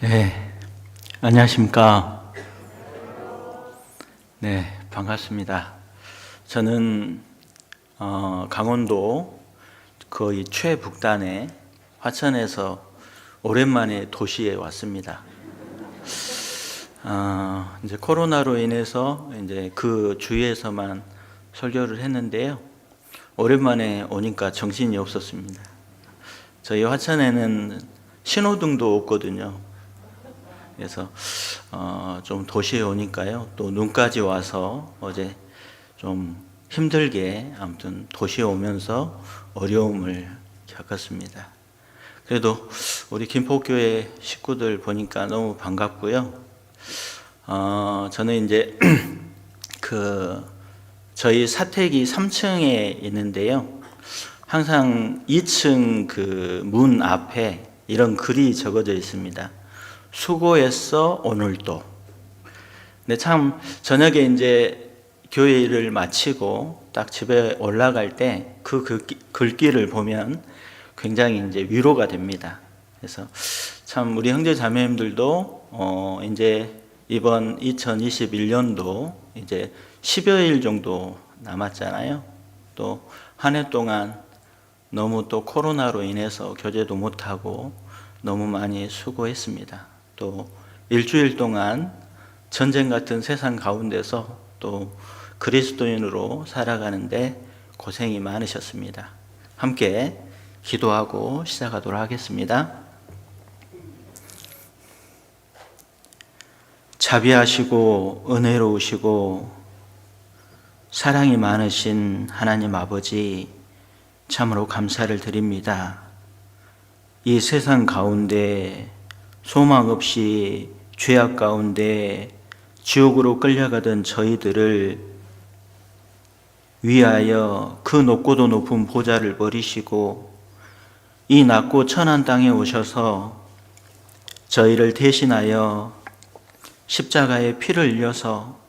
네, 안녕하십니까. 네, 반갑습니다. 저는 강원도 거의 최북단에 화천에서 오랜만에 도시에 왔습니다. 이제 코로나로 인해서 이제 그 주위에서만 설교를 했는데요. 오랜만에 오니까 정신이 없었습니다. 저희 화천에는 신호등도 없거든요. 그래서 좀 도시에 오니까요, 또 눈까지 와서 어제 좀 힘들게 아무튼 도시에 오면서 어려움을 겪었습니다. 그래도 우리 김포교회 식구들 보니까 너무 반갑고요. 저는 이제 저희 사택이 3층에 있는데요. 항상 2층 그 문 앞에 이런 글이 적어져 있습니다. 수고했어 오늘도. 근데 참 저녁에 이제 교회 일을 마치고 딱 집에 올라갈 때 그 글귀를 보면 굉장히 이제 위로가 됩니다. 그래서 참 우리 형제 자매님들도 이제 이번 2021년도 이제 10여일 정도 남았잖아요. 또 한 해 동안 너무 또 코로나로 인해서 교제도 못하고 너무 많이 수고했습니다. 또 일주일 동안 전쟁 같은 세상 가운데서 또 그리스도인으로 살아가는데 고생이 많으셨습니다. 함께 기도하고 시작하도록 하겠습니다. 자비하시고 은혜로우시고 사랑이 많으신 하나님 아버지, 참으로 감사를 드립니다. 이 세상 가운데 소망 없이 죄악 가운데 지옥으로 끌려가던 저희들을 위하여 그 높고도 높은 보좌를 버리시고 이 낮고 천한 땅에 오셔서 저희를 대신하여 십자가에 피를 흘려서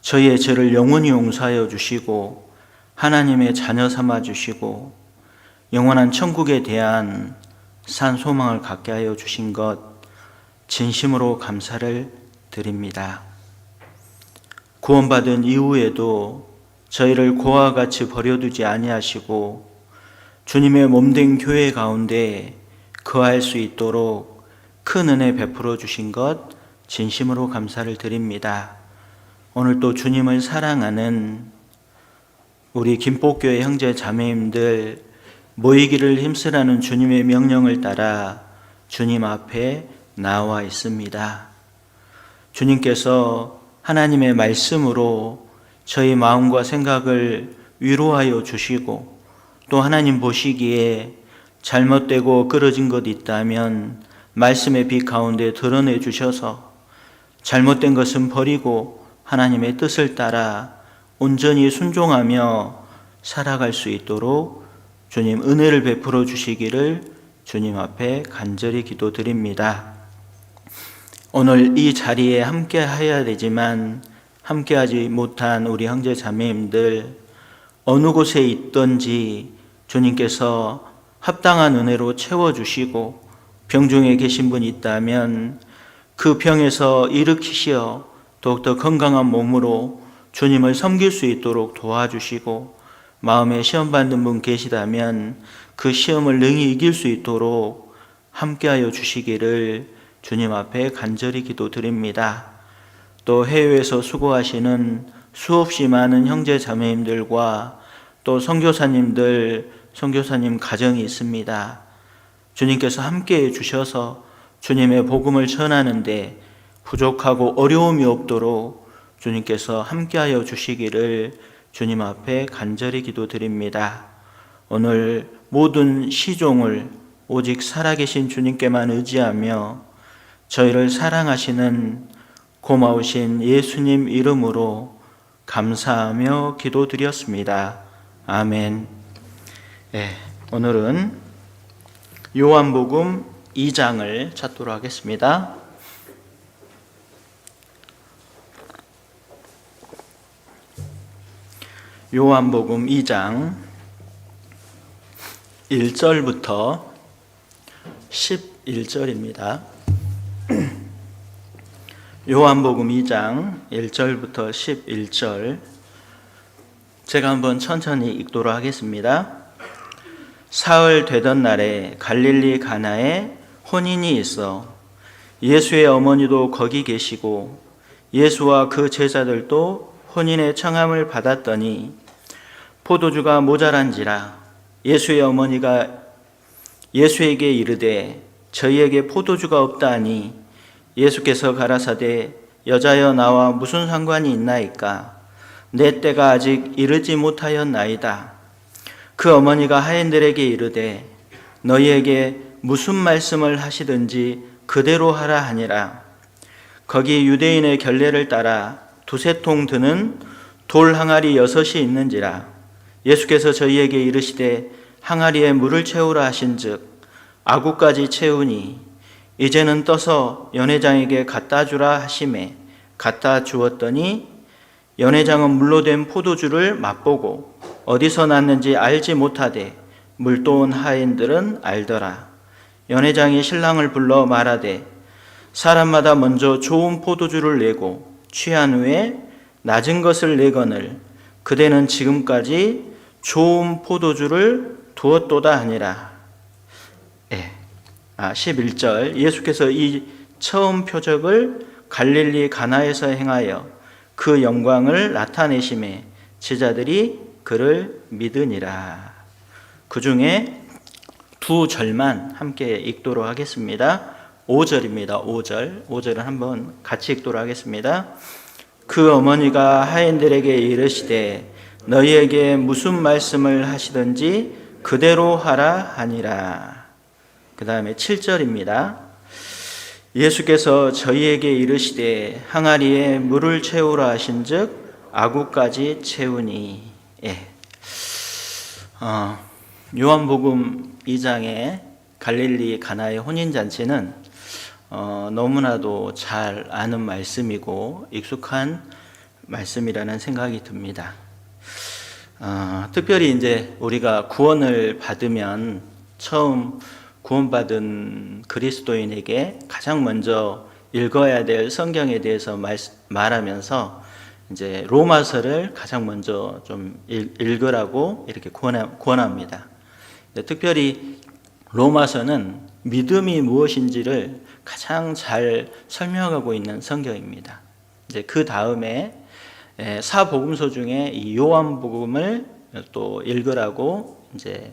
저희의 죄를 영원히 용서하여 주시고 하나님의 자녀 삼아 주시고 영원한 천국에 대한 산 소망을 갖게 하여 주신 것 진심으로 감사를 드립니다. 구원받은 이후에도 저희를 고와 같이 버려두지 아니하시고 주님의 몸된 교회 가운데 거할 수 있도록 큰 은혜 베풀어 주신 것 진심으로 감사를 드립니다. 오늘 또 주님을 사랑하는 우리 김포교회 형제 자매님들 모이기를 힘쓰라는 주님의 명령을 따라 주님 앞에 나와 있습니다. 주님께서 하나님의 말씀으로 저희 마음과 생각을 위로하여 주시고 또 하나님 보시기에 잘못되고 끊어진 것 있다면 말씀의 빛 가운데 드러내 주셔서 잘못된 것은 버리고 하나님의 뜻을 따라 온전히 순종하며 살아갈 수 있도록 주님 은혜를 베풀어 주시기를 주님 앞에 간절히 기도드립니다. 오늘 이 자리에 함께 해야 되지만 함께하지 못한 우리 형제 자매님들 어느 곳에 있든지 주님께서 합당한 은혜로 채워주시고 병 중에 계신 분이 있다면 그 병에서 일으키시어 더욱더 건강한 몸으로 주님을 섬길 수 있도록 도와주시고 마음에 시험 받는 분 계시다면 그 시험을 능히 이길 수 있도록 함께하여 주시기를 주님 앞에 간절히 기도드립니다. 또 해외에서 수고하시는 수없이 많은 형제 자매님들과 또 선교사님들, 선교사님 가정이 있습니다. 주님께서 함께해 주셔서 주님의 복음을 전하는데 부족하고 어려움이 없도록 주님께서 함께하여 주시기를 주님 앞에 간절히 기도드립니다. 오늘 모든 시종을 오직 살아계신 주님께만 의지하며 저희를 사랑하시는 고마우신 예수님 이름으로 감사하며 기도드렸습니다. 아멘. 네, 오늘은 요한복음 2장을 찾도록 하겠습니다. 요한복음 2장 1절부터 11절입니다. 요한복음 2장 1절부터 11절 제가 한번 천천히 읽도록 하겠습니다. 사흘 되던 날에 갈릴리 가나에 혼인이 있어 예수의 어머니도 거기 계시고 예수와 그 제자들도 혼인의 청함을 받았더니 포도주가 모자란지라 예수의 어머니가 예수에게 이르되 저희에게 포도주가 없다 하니 예수께서 가라사대 여자여 나와 무슨 상관이 있나이까 내 때가 아직 이르지 못하였나이다. 그 어머니가 하인들에게 이르되 너희에게 무슨 말씀을 하시든지 그대로 하라 하니라. 거기 유대인의 결례를 따라 두세 통 드는 돌 항아리 6이 있는지라. 예수께서 저희에게 이르시되 항아리에 물을 채우라 하신즉 아구까지 채우니 이제는 떠서 연회장에게 갖다 주라 하시매 갖다 주었더니 연회장은 물로 된 포도주를 맛보고 어디서 났는지 알지 못하되 물도온 하인들은 알더라. 연회장이 신랑을 불러 말하되 사람마다 먼저 좋은 포도주를 내고 취한 후에 낮은 것을 내거늘 그대는 지금까지 좋은 포도주를 두었도다 하니라. 11절 예수께서 이 처음 표적을 갈릴리 가나에서 행하여 그 영광을 나타내심에 제자들이 그를 믿으니라. 그 중에 두 절만 함께 읽도록 하겠습니다. 5절입니다. 5절은 한번 같이 읽도록 하겠습니다. 그 어머니가 하인들에게 이르시되 너희에게 무슨 말씀을 하시든지 그대로 하라 하니라. 그 다음에 7절입니다. 예수께서 저희에게 이르시되 항아리에 물을 채우라 하신즉 아구까지 채우니. 요한복음 2장의 갈릴리 가나의 혼인잔치는 너무나도 잘 아는 말씀이고 익숙한 말씀이라는 생각이 듭니다. 특별히 이제 우리가 구원을 받으면 처음 구원받은 그리스도인에게 가장 먼저 읽어야 될 성경에 대해서 말하면서 이제 로마서를 가장 먼저 좀 읽으라고 이렇게 권합니다. 특별히 로마서는 믿음이 무엇인지를 가장 잘 설명하고 있는 성경입니다. 이제 그 다음에 사복음서 중에 이 요한복음을 또 읽으라고 이제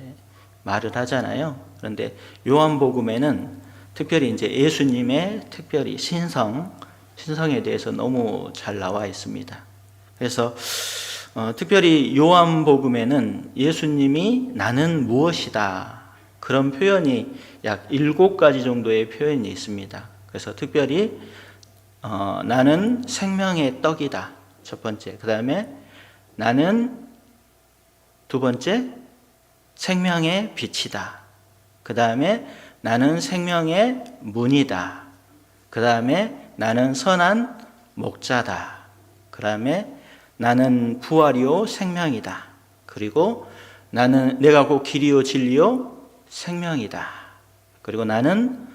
말을 하잖아요. 그런데 요한복음에는 특별히 이제 예수님의 특별히 신성에 대해서 너무 잘 나와 있습니다. 그래서 특별히 요한복음에는 예수님이 나는 무엇이다 그런 표현이 약 7가지 정도의 표현이 있습니다. 그래서 특별히 나는 생명의 떡이다 첫 번째, 그 다음에 나는 두 번째 생명의 빛이다. 그 다음에 나는 생명의 문이다. 그 다음에 나는 선한 목자다. 그 다음에 나는 부활이요 생명이다. 그리고 나는 내가 곧 길이요 진리요 생명이다. 그리고 나는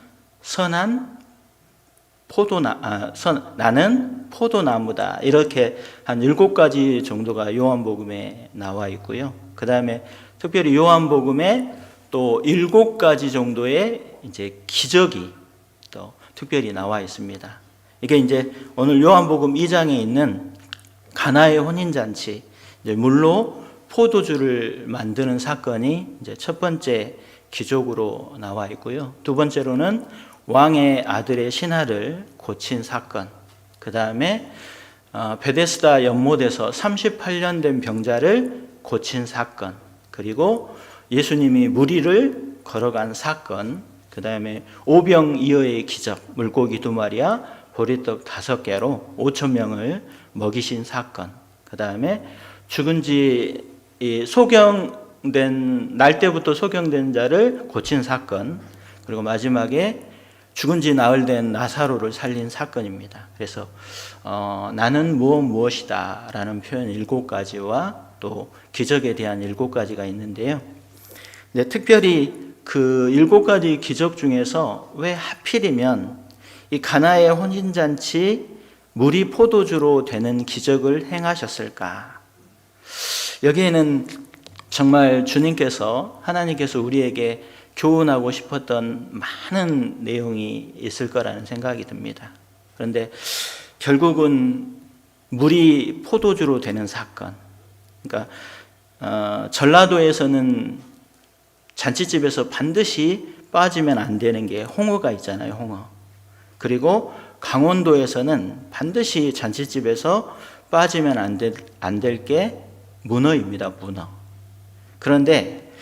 나는 포도나무다. 이렇게 한 7가지 정도가 요한복음에 나와 있고요. 그 다음에 특별히 요한복음에 또 7가지 정도의 이제 기적이 또 특별히 나와 있습니다. 이게 이제 오늘 요한복음 2장에 있는 가나의 혼인잔치, 이제 물로 포도주를 만드는 사건이 이제 첫 번째 기적으로 나와 있고요. 두 번째로는 왕의 아들의 신하를 고친 사건, 그 다음에 베데스다 연못에서 38년 된 병자를 고친 사건, 그리고 예수님이 무리를 걸어간 사건, 그 다음에 오병이어의 기적, 물고기 2마리와 보리떡 5개로 5,000명을 먹이신 사건, 그 다음에 죽은 지 소경된 날 때부터 소경된 자를 고친 사건, 그리고 마지막에 죽은 지 나흘 된 나사로를 살린 사건입니다. 그래서 나는 무엇이다 라는 표현 7가지와 또 기적에 대한 7가지가 있는데요. 특별히 그 7가지 기적 중에서 왜 하필이면 이 가나의 혼인잔치 물이 포도주로 되는 기적을 행하셨을까? 여기에는 정말 주님께서, 하나님께서 우리에게 교훈하고 싶었던 많은 내용이 있을 거라는 생각이 듭니다. 그런데 결국은 물이 포도주로 되는 사건, 그러니까 전라도에서는 잔치집에서 반드시 빠지면 안 되는 게 홍어가 있잖아요, 홍어. 그리고 강원도에서는 반드시 잔치집에서 빠지면 안 될 게 문어입니다, 문어. 그런데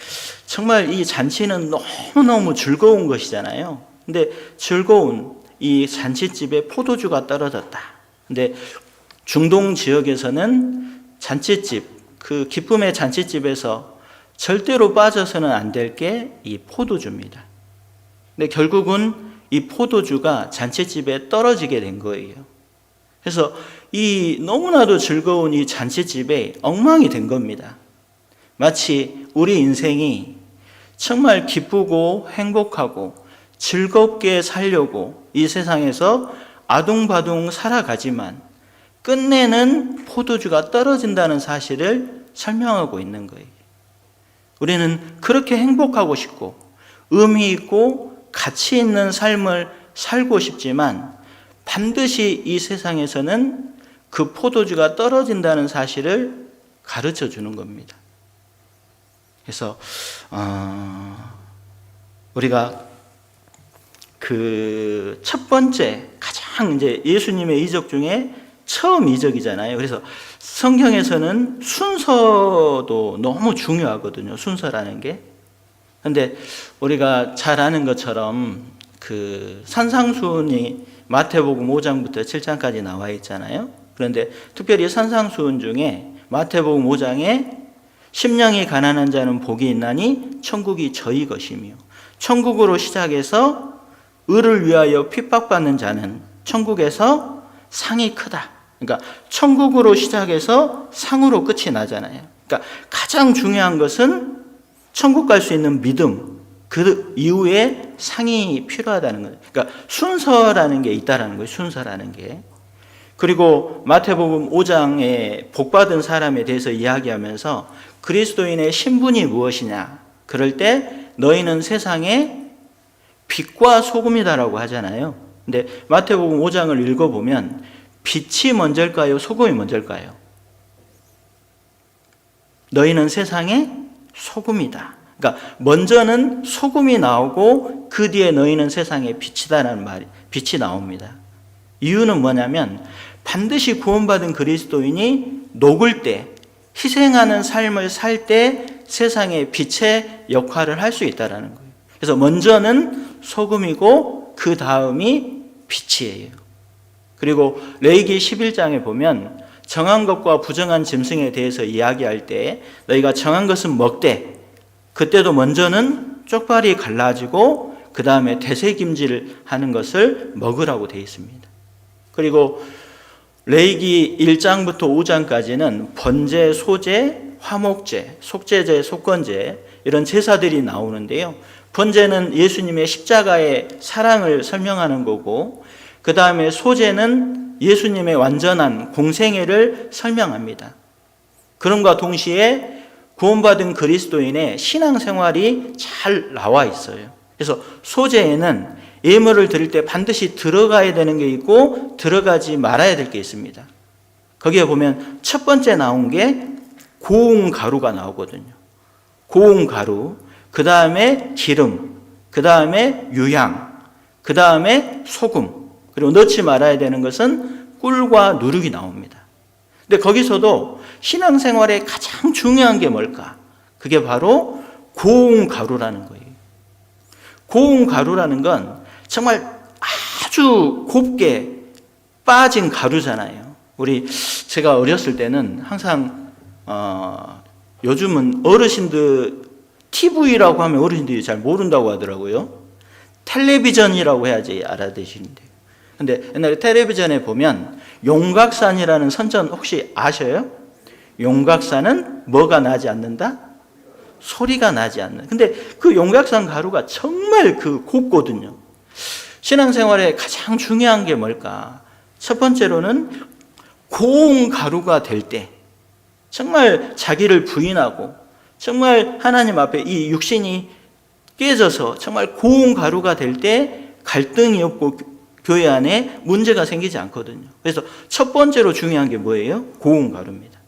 정말 이 잔치는 너무너무 즐거운 것이잖아요. 근데 즐거운 이 잔치집에 포도주가 떨어졌다. 근데 중동 지역에서는 잔치집, 그 기쁨의 잔치집에서 절대로 빠져서는 안 될 게 이 포도주입니다. 근데 결국은 이 포도주가 잔치집에 떨어지게 된 거예요. 그래서 이 너무나도 즐거운 이 잔치집에 엉망이 된 겁니다. 마치 우리 인생이 정말 기쁘고 행복하고 즐겁게 살려고 이 세상에서 아둥바둥 살아가지만 끝내는 포도주가 떨어진다는 사실을 설명하고 있는 거예요. 우리는 그렇게 행복하고 싶고 의미 있고 가치 있는 삶을 살고 싶지만 반드시 이 세상에서는 그 포도주가 떨어진다는 사실을 가르쳐 주는 겁니다. 그래서 우리가 그 첫 번째 가장 이제 예수님의 이적 중에 처음 이적이잖아요. 그래서 성경에서는 순서도 너무 중요하거든요. 순서라는 게. 근데 우리가 잘 아는 것처럼 그 산상수훈이 마태복음 5장부터 7장까지 나와 있잖아요. 그런데 특별히 산상수훈 중에 마태복음 5장에 심령이 가난한 자는 복이 있나니 천국이 저희 것이며, 천국으로 시작해서 의를 위하여 핍박받는 자는 천국에서 상이 크다. 그러니까 천국으로 시작해서 상으로 끝이 나잖아요. 그러니까 가장 중요한 것은 천국 갈 수 있는 믿음, 그 이후에 상이 필요하다는 거예요. 그러니까 순서라는 게 있다라는 거예요. 순서라는 게. 그리고 마태복음 5장에 복받은 사람에 대해서 이야기하면서 그리스도인의 신분이 무엇이냐? 그럴 때 너희는 세상의 빛과 소금이다라고 하잖아요. 근데 마태복음 5장을 읽어보면 빛이 먼저일까요? 소금이 먼저일까요? 너희는 세상의 소금이다. 그러니까 먼저는 소금이 나오고 그 뒤에 너희는 세상의 빛이다라는 말이, 빛이 나옵니다. 이유는 뭐냐면 반드시 구원받은 그리스도인이 녹을 때, 희생하는 삶을 살 때 세상의 빛의 역할을 할 수 있다는 거예요. 그래서 먼저는 소금이고 그 다음이 빛이에요. 그리고 레위기 11장에 보면 정한 것과 부정한 짐승에 대해서 이야기할 때 너희가 정한 것은 먹되, 그때도 먼저는 쪽발이 갈라지고 그 다음에 대세김질을 하는 것을 먹으라고 되어 있습니다. 그리고 레위기 1장부터 5장까지는 번제, 소제, 화목제, 속죄제, 속건제 이런 제사들이 나오는데요. 번제는 예수님의 십자가의 사랑을 설명하는 거고, 그 다음에 소제는 예수님의 완전한 공생애를 설명합니다. 그럼과 동시에 구원받은 그리스도인의 신앙생활이 잘 나와 있어요. 그래서 소제에는 예물을 드릴 때 반드시 들어가야 되는 게 있고 들어가지 말아야 될 게 있습니다. 거기에 보면 첫 번째 나온 게 고운 가루가 나오거든요. 고운 가루, 그 다음에 기름, 그 다음에 유향, 그 다음에 소금, 그리고 넣지 말아야 되는 것은 꿀과 누룩이 나옵니다. 근데 거기서도 신앙생활에 가장 중요한 게 뭘까? 그게 바로 고운 가루라는 거예요. 고운 가루라는 건 정말 아주 곱게 빠진 가루잖아요. 제가 어렸을 때는 항상 요즘은 어르신들 TV라고 하면 어르신들이 잘 모른다고 하더라고요. 텔레비전이라고 해야지 알아듣시는데요. 근데 옛날에 텔레비전에 보면 용각산이라는 선전 혹시 아셔요? 용각산은 뭐가 나지 않는다? 소리가 나지 않는. 근데 그 용각산 가루가 정말 곱거든요. 신앙생활에 가장 중요한 게 뭘까? 첫 번째로는 고운 가루가 될 때, 정말 자기를 부인하고 정말 하나님 앞에 이 육신이 깨져서 정말 고운 가루가 될 때 갈등이 없고 교회 안에 문제가 생기지 않거든요. 그래서 첫 번째로 중요한 게 뭐예요? 고운 가루입니다.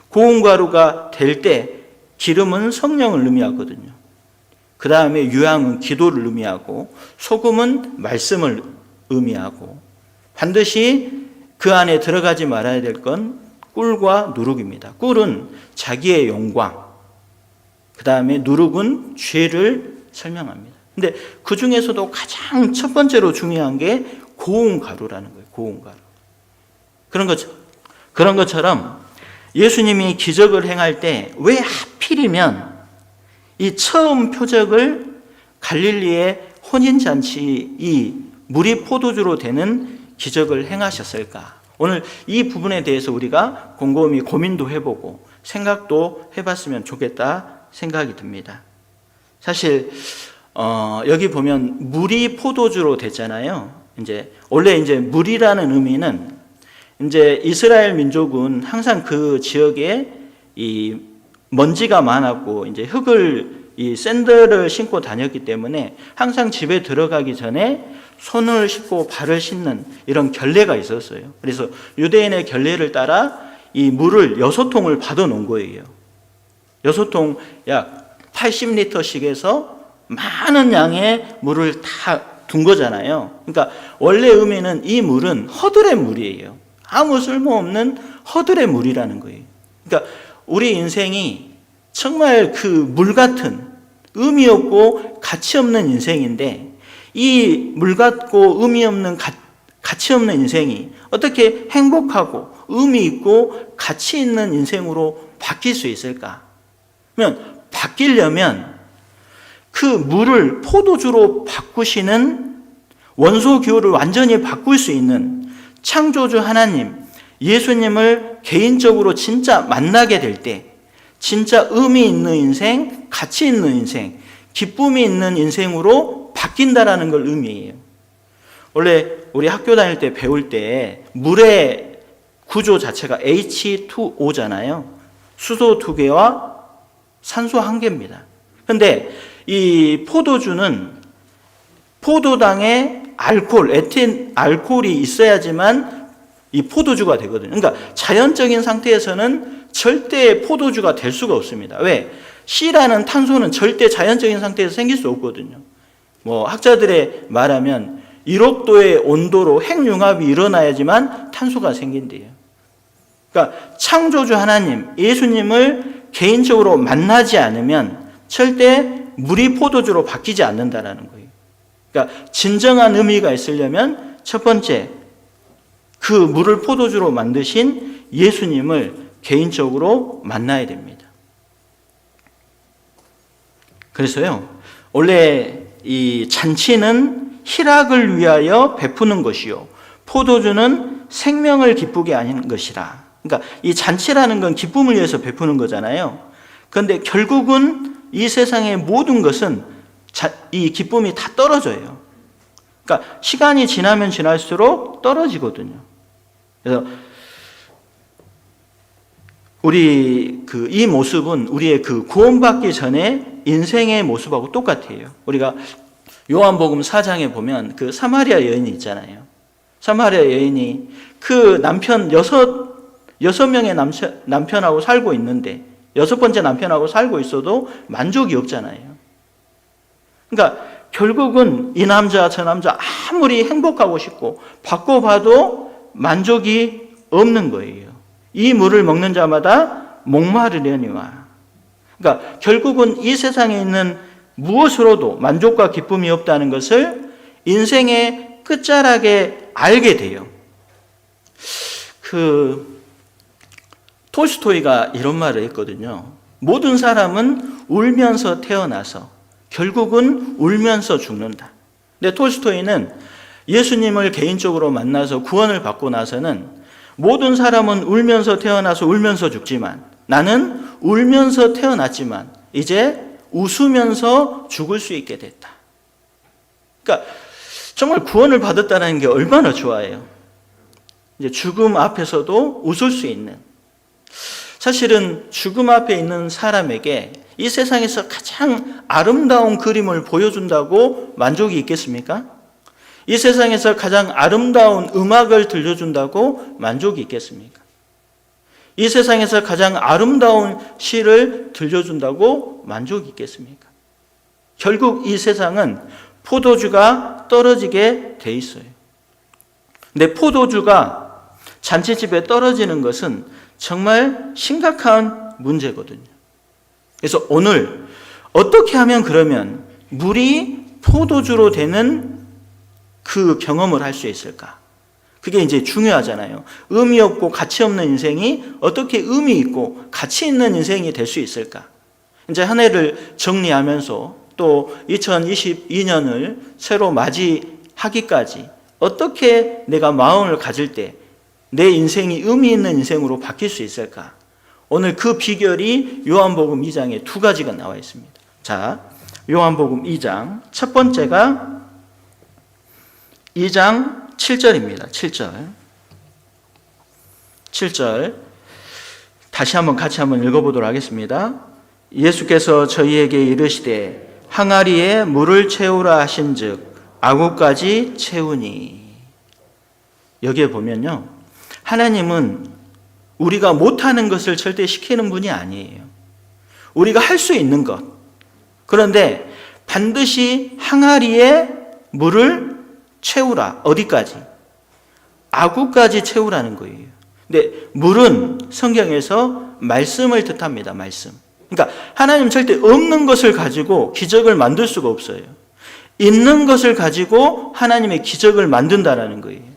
고운 가루가 될 때 기름은 성령을 의미하거든요. 그 다음에 유향은 기도를 의미하고 소금은 말씀을 의미하고 반드시 그 안에 들어가지 말아야 될 건 꿀과 누룩입니다. 꿀은 자기의 영광, 그 다음에 누룩은 죄를 설명합니다. 근데 그 중에서도 가장 첫 번째로 중요한 게 고운 가루라는 거예요. 고운 가루. 그런 것처럼 예수님이 기적을 행할 때 왜 하필이면 이 처음 표적을 갈릴리의 혼인잔치 이 물이 포도주로 되는 기적을 행하셨을까? 오늘 이 부분에 대해서 우리가 곰곰이 고민도 해보고 생각도 해봤으면 좋겠다 생각이 듭니다. 사실 여기 보면 물이 포도주로 됐잖아요. 원래 물이라는 의미는 이스라엘 민족은 항상 그 지역에 이 먼지가 많았고 이 샌들을 신고 다녔기 때문에 항상 집에 들어가기 전에 손을 씻고 발을 씻는 이런 결례가 있었어요. 그래서 유대인의 결례를 따라 이 물을 6통을 받아 놓은 거예요. 6통 약 80리터씩 해서 많은 양의 물을 다 둔 거잖아요. 그러니까 원래 의미는 이 물은 허들의 물이에요. 아무 쓸모없는 허들의 물이라는 거예요. 그러니까 우리 인생이 정말 그 물 같은 의미 없고 가치 없는 인생인데 이 물 같고 의미 없는 가치 없는 인생이 어떻게 행복하고 의미 있고 가치 있는 인생으로 바뀔 수 있을까? 그러면 바뀌려면 그 물을 포도주로 바꾸시는 원소 기호를 완전히 바꿀 수 있는 창조주 하나님, 예수님을 개인적으로 진짜 만나게 될 때 진짜 의미 있는 인생, 가치 있는 인생, 기쁨이 있는 인생으로 바뀐다라는 걸 의미해요. 원래 우리 학교 다닐 때 배울 때 물의 구조 자체가 H2O잖아요. 수소 2개와 산소 1개입니다. 그런데 이 포도주는 포도당에 에틸 알코올이 있어야지만 이 포도주가 되거든요. 그러니까 자연적인 상태에서는 절대 포도주가 될 수가 없습니다. 왜? C라는 탄소는 절대 자연적인 상태에서 생길 수 없거든요. 학자들의 말하면 1억 도의 온도로 핵융합이 일어나야지만 탄소가 생긴대요. 그러니까 창조주 하나님, 예수님을 개인적으로 만나지 않으면 절대 물이 포도주로 바뀌지 않는다라는 거예요. 그러니까 진정한 의미가 있으려면 첫 번째, 그 물을 포도주로 만드신 예수님을 개인적으로 만나야 됩니다. 그래서요, 원래 이 잔치는 희락을 위하여 베푸는 것이요, 포도주는 생명을 기쁘게 하는 것이라. 그러니까 이 잔치라는 건 기쁨을 위해서 베푸는 거잖아요. 그런데 결국은 이 세상의 모든 것은 이 기쁨이 다 떨어져요. 그러니까 시간이 지나면 지날수록 떨어지거든요. 그래서 이 모습은 우리의 그 구원받기 전에 인생의 모습하고 똑같아요. 우리가 요한복음 4장에 보면 그 사마리아 여인이 있잖아요. 사마리아 여인이 그 남편 여섯 명의 남편하고 살고 있는데 6번째 남편하고 살고 있어도 만족이 없잖아요. 그러니까 결국은 이 남자 저 남자 아무리 행복하고 싶고 바꿔봐도 만족이 없는 거예요. 이 물을 먹는 자마다 목마르려니와. 그러니까 결국은 이 세상에 있는 무엇으로도 만족과 기쁨이 없다는 것을 인생의 끝자락에 알게 돼요. 톨스토이가 이런 말을 했거든요. 모든 사람은 울면서 태어나서 결국은 울면서 죽는다. 근데 톨스토이는 예수님을 개인적으로 만나서 구원을 받고 나서는 모든 사람은 울면서 태어나서 울면서 죽지만 나는 울면서 태어났지만 이제 웃으면서 죽을 수 있게 됐다. 그러니까 정말 구원을 받았다는 게 얼마나 좋아요. 이제 죽음 앞에서도 웃을 수 있는, 사실은 죽음 앞에 있는 사람에게 이 세상에서 가장 아름다운 그림을 보여준다고 만족이 있겠습니까? 이 세상에서 가장 아름다운 음악을 들려준다고 만족이 있겠습니까? 이 세상에서 가장 아름다운 시를 들려준다고 만족이 있겠습니까? 결국 이 세상은 포도주가 떨어지게 돼 있어요. 근데 포도주가 잔치집에 떨어지는 것은 정말 심각한 문제거든요. 그래서 오늘 어떻게 하면 그러면 물이 포도주로 되는 그 경험을 할 수 있을까? 그게 이제 중요하잖아요. 의미 없고 가치 없는 인생이 어떻게 의미 있고 가치 있는 인생이 될 수 있을까? 이제 한 해를 정리하면서 또 2022년을 새로 맞이하기까지 어떻게 내가 마음을 가질 때 내 인생이 의미 있는 인생으로 바뀔 수 있을까? 오늘 그 비결이 요한복음 2장에 두 가지가 나와 있습니다. 자, 요한복음 2장 첫 번째가 2장 7절입니다. 7절 다시 한번 같이 한번 읽어보도록 하겠습니다. 예수께서 저희에게 이르시되 항아리에 물을 채우라 하신즉 아구까지 채우니. 여기에 보면요, 하나님은 우리가 못하는 것을 절대 시키는 분이 아니에요. 우리가 할 수 있는 것, 그런데 반드시 항아리에 물을 채우라. 어디까지? 아구까지 채우라는 거예요. 근데 물은 성경에서 말씀을 뜻합니다. 말씀. 그러니까 하나님 절대 없는 것을 가지고 기적을 만들 수가 없어요. 있는 것을 가지고 하나님의 기적을 만든다라는 거예요.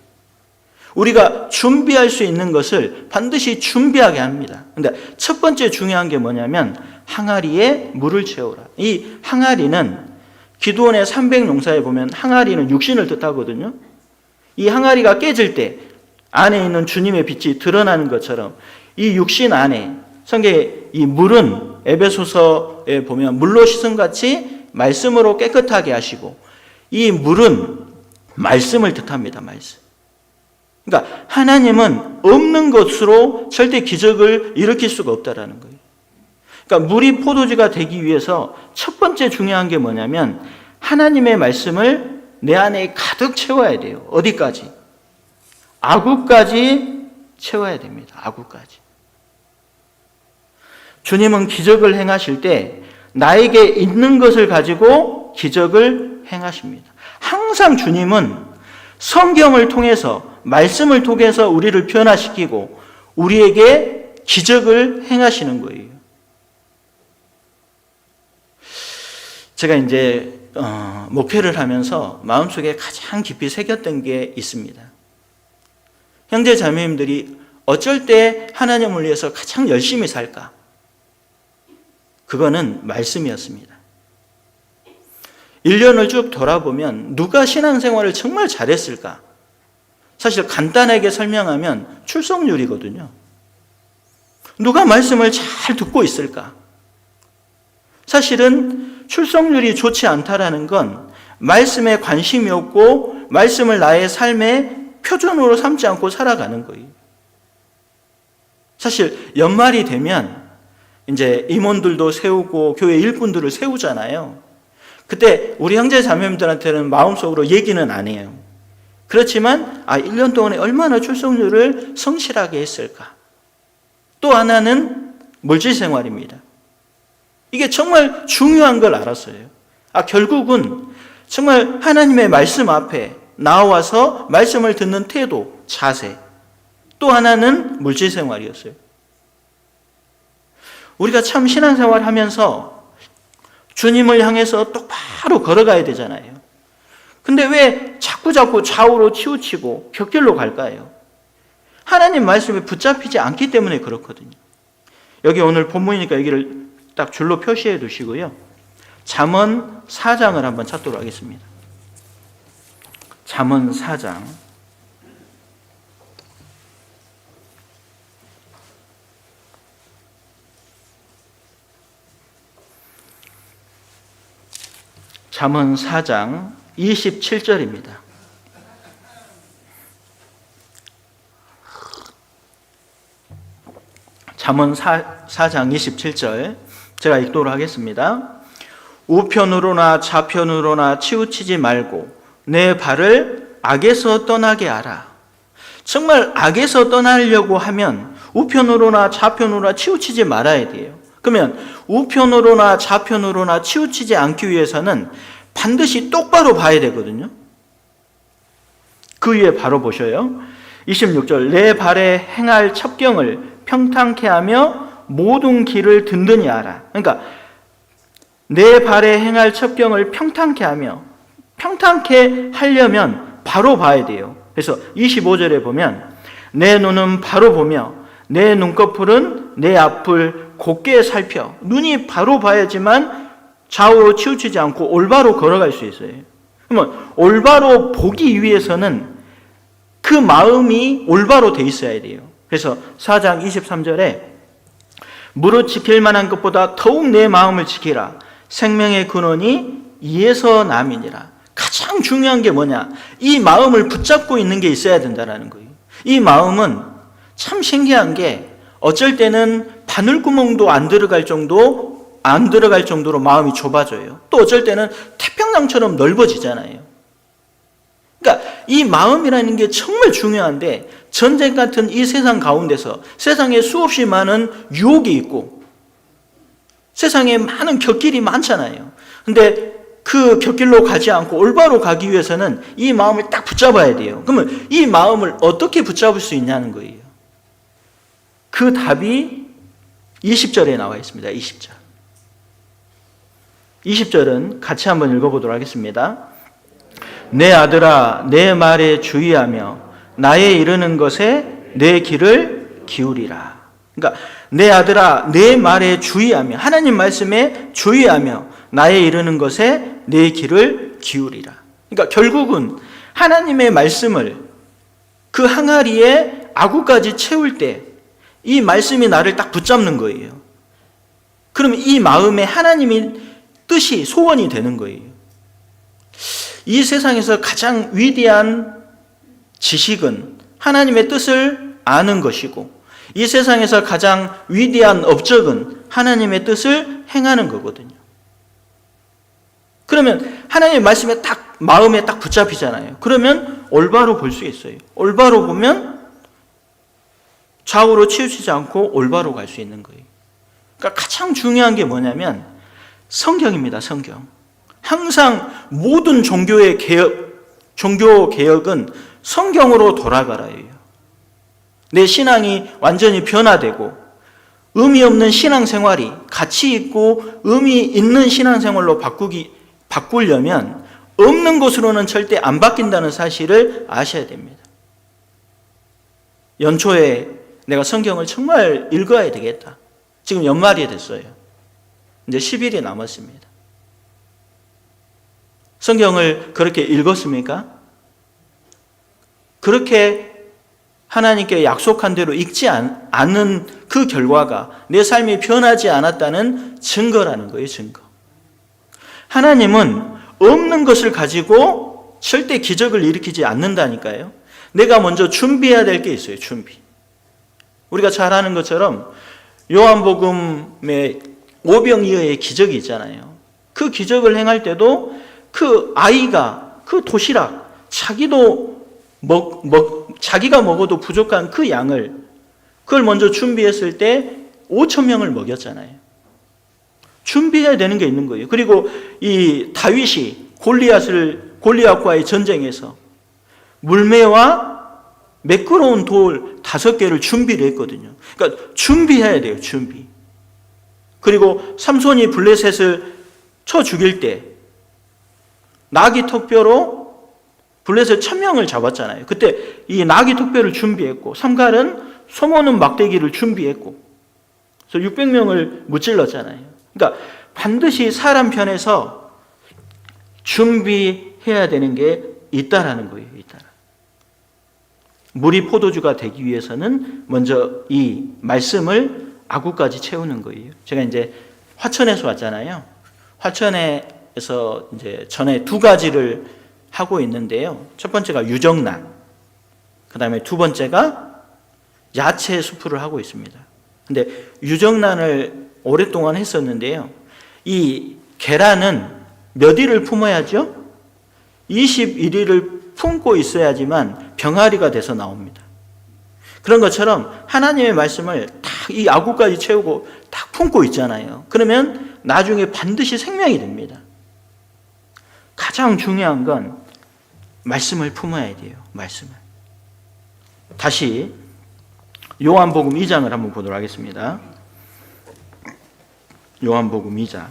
우리가 준비할 수 있는 것을 반드시 준비하게 합니다. 근데 첫 번째 중요한 게 뭐냐면 항아리에 물을 채우라. 이 항아리는 기드온의 300용사에 보면 항아리는 육신을 뜻하거든요. 이 항아리가 깨질 때 안에 있는 주님의 빛이 드러나는 것처럼 이 육신 안에 성경에 이 물은 에베소서에 보면 물로 씻음같이 말씀으로 깨끗하게 하시고, 이 물은 말씀을 뜻합니다. 말씀. 그러니까 하나님은 없는 것으로 절대 기적을 일으킬 수가 없다라는 거예요. 그러니까 물이 포도주가 되기 위해서 첫 번째 중요한 게 뭐냐면 하나님의 말씀을 내 안에 가득 채워야 돼요. 어디까지? 아구까지 채워야 됩니다. 아구까지. 주님은 기적을 행하실 때 나에게 있는 것을 가지고 기적을 행하십니다. 항상 주님은 성경을 통해서, 말씀을 통해서 우리를 변화시키고 우리에게 기적을 행하시는 거예요. 제가 이제 목회를 하면서 마음속에 가장 깊이 새겼던 게 있습니다. 형제 자매님들이 어쩔 때 하나님을 위해서 가장 열심히 살까? 그거는 말씀이었습니다. 1년을 쭉 돌아보면 누가 신앙생활을 정말 잘했을까? 사실 간단하게 설명하면 출석률이거든요. 누가 말씀을 잘 듣고 있을까? 사실은 출석률이 좋지 않다라는 건 말씀에 관심이 없고 말씀을 나의 삶의 표준으로 삼지 않고 살아가는 거예요. 사실 연말이 되면 이제 임원들도 세우고 교회 일꾼들을 세우잖아요. 그때 우리 형제 자매님들한테는 마음속으로 얘기는 안 해요. 그렇지만 1년 동안에 얼마나 출석률을 성실하게 했을까? 또 하나는 물질 생활입니다. 이게 정말 중요한 걸 알았어요. 결국은 정말 하나님의 말씀 앞에 나와서 말씀을 듣는 태도, 자세. 또 하나는 물질 생활이었어요. 우리가 참 신앙생활 하면서 주님을 향해서 똑바로 걸어가야 되잖아요. 근데 왜 자꾸 좌우로 치우치고 곁길로 갈까요? 하나님 말씀에 붙잡히지 않기 때문에 그렇거든요. 여기 오늘 본문이니까 여기를 딱 줄로 표시해 두시고요. 잠언 4장을 한번 찾도록 하겠습니다. 잠언 4장. 잠언 4장 27절입니다. 잠언 4장 27절 제가 읽도록 하겠습니다. 우편으로나 좌편으로나 치우치지 말고 내 발을 악에서 떠나게 하라. 정말 악에서 떠나려고 하면 우편으로나 좌편으로나 치우치지 말아야 돼요. 그러면 우편으로나 좌편으로나 치우치지 않기 위해서는 반드시 똑바로 봐야 되거든요. 그 위에 바로 보셔요. 26절 내 발에 행할 첩경을 평탄케 하며 모든 길을 든든히 하라. 그러니까 내 발에 행할 첩경을 평탄케 하며, 평탄케 하려면 바로 봐야 돼요. 그래서 25절에 보면 내 눈은 바로 보며 내 눈꺼풀은 내 앞을 곧게 살펴. 눈이 바로 봐야지만 좌우로 치우치지 않고 올바로 걸어갈 수 있어요. 그러면 올바로 보기 위해서는 그 마음이 올바로 돼 있어야 돼요. 그래서 4장 23절에 무릇 지킬 만한 것보다 더욱 내 마음을 지키라. 생명의 근원이 이에서 남이니라. 가장 중요한 게 뭐냐? 이 마음을 붙잡고 있는 게 있어야 된다는 거예요. 이 마음은 참 신기한 게 어쩔 때는 바늘구멍도 안 들어갈 정도로 마음이 좁아져요. 또 어쩔 때는 태평양처럼 넓어지잖아요. 그러니까 이 마음이라는 게 정말 중요한데 전쟁 같은 이 세상 가운데서 세상에 수없이 많은 유혹이 있고 세상에 많은 곁길이 많잖아요. 근데 그 곁길로 가지 않고 올바로 가기 위해서는 이 마음을 딱 붙잡아야 돼요. 그러면 이 마음을 어떻게 붙잡을 수 있냐는 거예요. 그 답이 20절에 나와 있습니다. 20절. 20절은 같이 한번 읽어보도록 하겠습니다. 내 아들아 내 말에 주의하며 나의 이르는 것에 내 귀를 기울이라. 그러니까 내 아들아 내 말에 주의하며, 하나님 말씀에 주의하며 나의 이르는 것에 내 귀를 기울이라. 그러니까 결국은 하나님의 말씀을 그 항아리에 아구까지 채울 때 이 말씀이 나를 딱 붙잡는 거예요. 그러면 이 마음에 하나님의 뜻이 소원이 되는 거예요. 이 세상에서 가장 위대한 지식은 하나님의 뜻을 아는 것이고, 이 세상에서 가장 위대한 업적은 하나님의 뜻을 행하는 거거든요. 그러면 하나님의 말씀에 딱 마음에 딱 붙잡히잖아요. 그러면 올바로 볼 수 있어요. 올바로 보면 좌우로 치우치지 않고 올바로 갈 수 있는 거예요. 그러니까 가장 중요한 게 뭐냐면 성경입니다. 성경. 항상 모든 종교 개혁은 성경으로 돌아가라예요. 내 신앙이 완전히 변화되고 의미 없는 신앙생활이 가치 있고 의미 있는 신앙생활로 바꾸려면 없는 것으로는 절대 안 바뀐다는 사실을 아셔야 됩니다. 연초에 내가 성경을 정말 읽어야 되겠다. 지금 연말이 됐어요. 이제 10일이 남았습니다. 성경을 그렇게 읽었습니까? 그렇게 하나님께 약속한 대로 읽지 않는 그 결과가 내 삶이 변하지 않았다는 증거라는 거예요. 증거. 하나님은 없는 것을 가지고 절대 기적을 일으키지 않는다니까요. 내가 먼저 준비해야 될 게 있어요. 준비. 우리가 잘 아는 것처럼 요한복음에 오병이어의 기적이 있잖아요. 그 기적을 행할 때도 그 아이가 그 도시락, 자기가 먹어도 부족한 그 양을 그걸 먼저 준비했을 때 5,000명을 먹였잖아요. 준비해야 되는 게 있는 거예요. 그리고 이 다윗이 골리앗과의 전쟁에서 물매와 매끄러운 돌 5개를 준비를 했거든요. 그러니까 준비해야 돼요. 준비. 그리고 삼손이 블레셋을 쳐 죽일 때 나귀 턱뼈로 블레셋 1,000명을 잡았잖아요. 그때 이 나귀 턱뼈를 준비했고, 삼갈은 소모는 막대기를 준비했고, 그래서 600명을 무찔렀잖아요. 그러니까 반드시 사람 편에서 준비해야 되는 게 있다라는 거예요. 물이 포도주가 되기 위해서는 먼저 이 말씀을 아구까지 채우는 거예요. 제가 이제 화천에서 왔잖아요. 화천에서 이제 전에 2가지를 하고 있는데요. 첫 번째가 유정란, 그 다음에 두 번째가 야채 수프를 하고 있습니다. 근데 유정란을 오랫동안 했었는데요. 이 계란은 몇 일을 품어야죠? 21일을 품고 있어야지만 병아리가 돼서 나옵니다. 그런 것처럼 하나님의 말씀을 딱 이 아구까지 채우고 딱 품고 있잖아요. 그러면 나중에 반드시 생명이 됩니다. 가장 중요한 건 말씀을 품어야 돼요. 말씀을. 다시 요한복음 2장을 한번 보도록 하겠습니다. 요한복음 2장.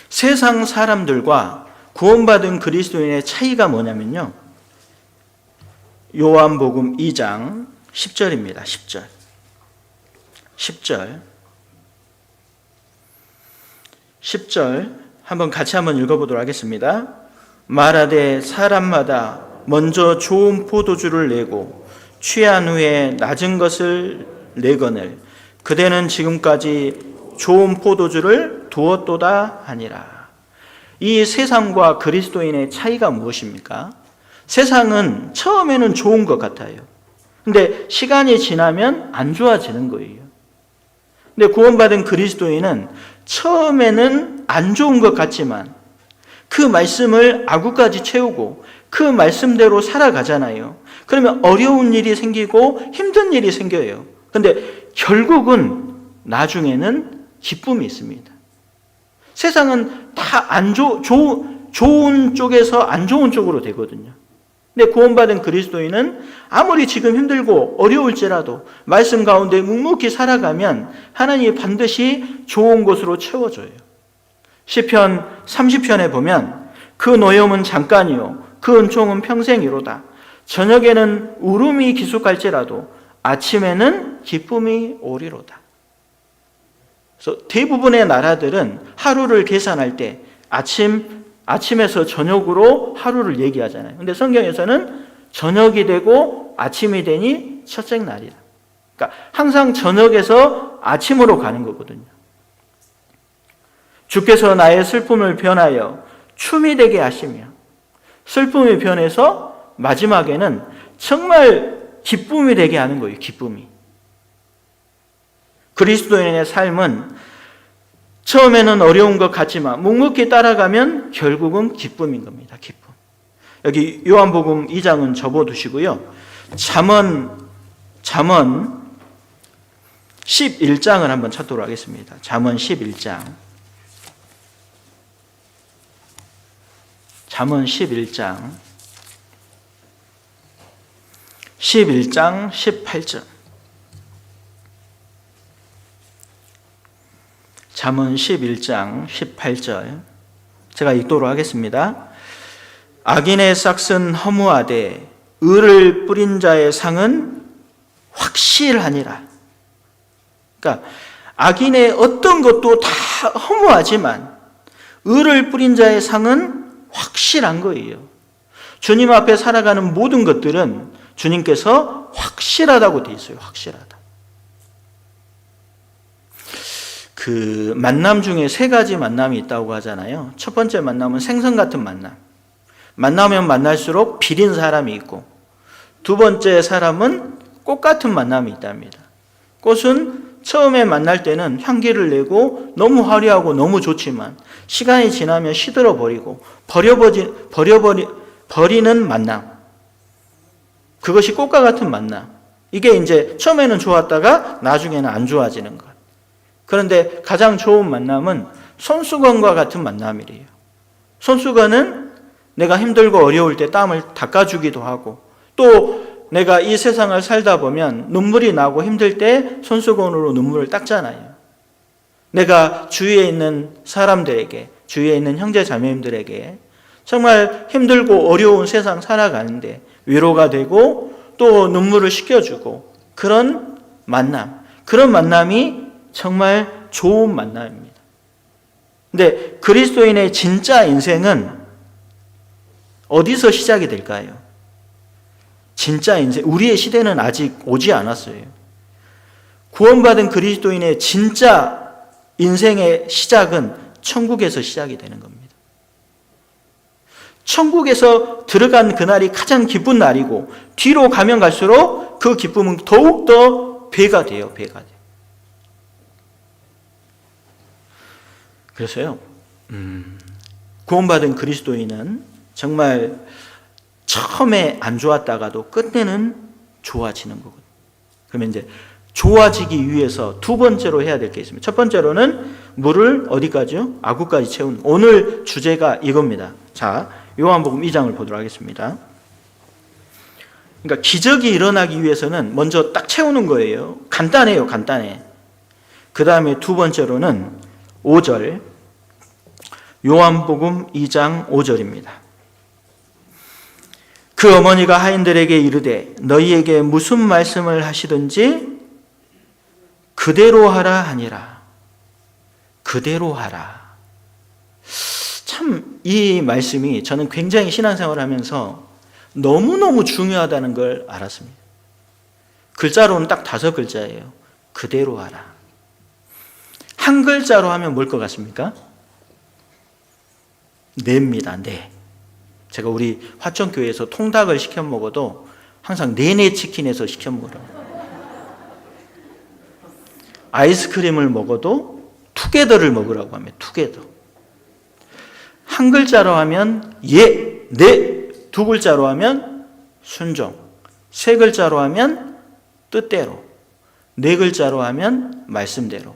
세상 사람들과 구원받은 그리스도인의 차이가 뭐냐면요. 요한복음 2장 10절입니다. 10절. 10절 한번 같이 한번 읽어보도록 하겠습니다. 말하되 사람마다 먼저 좋은 포도주를 내고 취한 후에 낮은 것을 내거늘 그대는 지금까지 좋은 포도주를 두었도다 하니라. 이 세상과 그리스도인의 차이가 무엇입니까? 세상은 처음에는 좋은 것 같아요. 근데 시간이 지나면 안 좋아지는 거예요. 근데 구원받은 그리스도인은 처음에는 안 좋은 것 같지만 그 말씀을 아구까지 채우고 그 말씀대로 살아가잖아요. 그러면 어려운 일이 생기고 힘든 일이 생겨요. 근데 결국은 나중에는 기쁨이 있습니다. 세상은 다 좋은 쪽에서 안 좋은 쪽으로 되거든요. 근데 구원받은 그리스도인은 아무리 지금 힘들고 어려울지라도 말씀 가운데 묵묵히 살아가면 하나님이 반드시 좋은 곳으로 채워줘요. 시편 30편에 보면 그 노염은 잠깐이요 그 은총은 평생이로다. 저녁에는 울음이 기숙할지라도 아침에는 기쁨이 오리로다. 그래서 대부분의 나라들은 하루를 계산할 때 아침에서 저녁으로 하루를 얘기하잖아요. 근데 성경에서는 저녁이 되고 아침이 되니 첫째 날이다. 그러니까 항상 저녁에서 아침으로 가는 거거든요. 주께서 나의 슬픔을 변하여 춤이 되게 하시며 슬픔이 변해서 마지막에는 정말 기쁨이 되게 하는 거예요. 기쁨이. 그리스도인의 삶은 처음에는 어려운 것 같지만 묵묵히 따라가면 결국은 기쁨인 겁니다. 기쁨. 여기 요한복음 2장은 접어두시고요. 잠언 11장을 한번 찾도록 하겠습니다. 잠언 11장. 잠언 11장 18절. 잠언 11장 18절 제가 읽도록 하겠습니다. 악인의 싹은 허무하되 의를 뿌린 자의 상은 확실하니라. 그러니까 악인의 어떤 것도 다 허무하지만 의를 뿌린 자의 상은 확실한 거예요. 주님 앞에 살아가는 모든 것들은 주님께서 확실하다고 되어 있어요. 확실하다. 그 만남 중에 세 가지 만남이 있다고 하잖아요. 첫 번째 만남은 생선 같은 만남. 만나면 만날수록 비린 사람이 있고, 두 번째 사람은 꽃 같은 만남이 있답니다. 꽃은 처음에 만날 때는 향기를 내고 너무 화려하고 너무 좋지만 시간이 지나면 시들어 버리고 버리는 만남. 그것이 꽃과 같은 만남. 이게 이제 처음에는 좋았다가 나중에는 안 좋아지는 것. 그런데 가장 좋은 만남은 손수건과 같은 만남이래요. 손수건은 내가 힘들고 어려울 때 땀을 닦아주기도 하고, 또 내가 이 세상을 살다 보면 눈물이 나고 힘들 때 손수건으로 눈물을 닦잖아요. 내가 주위에 있는 사람들에게, 주위에 있는 형제 자매님들에게 정말 힘들고 어려운 세상 살아가는데 위로가 되고 또 눈물을 씻겨주고, 그런 만남이 정말 좋은 만남입니다. 근데 그리스도인의 진짜 인생은 어디서 시작이 될까요? 진짜 인생, 우리의 시대는 아직 오지 않았어요. 구원받은 그리스도인의 진짜 인생의 시작은 천국에서 시작이 되는 겁니다. 천국에서 들어간 그날이 가장 기쁜 날이고 뒤로 가면 갈수록 그 기쁨은 더욱더 배가 돼요. 배가 돼요. 그래서요, 구원받은 그리스도인은 정말 처음에 안 좋았다가도 끝내는 좋아지는 거거든요. 그러면 이제 좋아지기 위해서 두 번째로 해야 될 게 있습니다. 첫 번째로는 물을 어디까지요? 아구까지 채우는. 오늘 주제가 이겁니다. 자, 요한복음 2장을 보도록 하겠습니다. 그러니까 기적이 일어나기 위해서는 먼저 딱 채우는 거예요. 간단해요, 간단해. 그 다음에 두 번째로는 5절, 요한복음 2장 5절입니다. 그 어머니가 하인들에게 이르되 너희에게 무슨 말씀을 하시든지 그대로 하라 하니라. 그대로 하라. 참 이 말씀이 저는 굉장히 신앙생활을 하면서 너무너무 중요하다는 걸 알았습니다. 글자로는 딱 5글자예요. 그대로 하라. 한 글자로 하면 뭘 것 같습니까? 네입니다. 네. 제가 우리 화천교회에서 통닭을 시켜 먹어도 항상 네네 치킨에서 시켜 먹으라고. 아이스크림을 먹어도 투게더를 먹으라고 합니다. 투게더. 한 글자로 하면 예, 네. 두 글자로 하면 순종. 세 글자로 하면 뜻대로. 네 글자로 하면 말씀대로.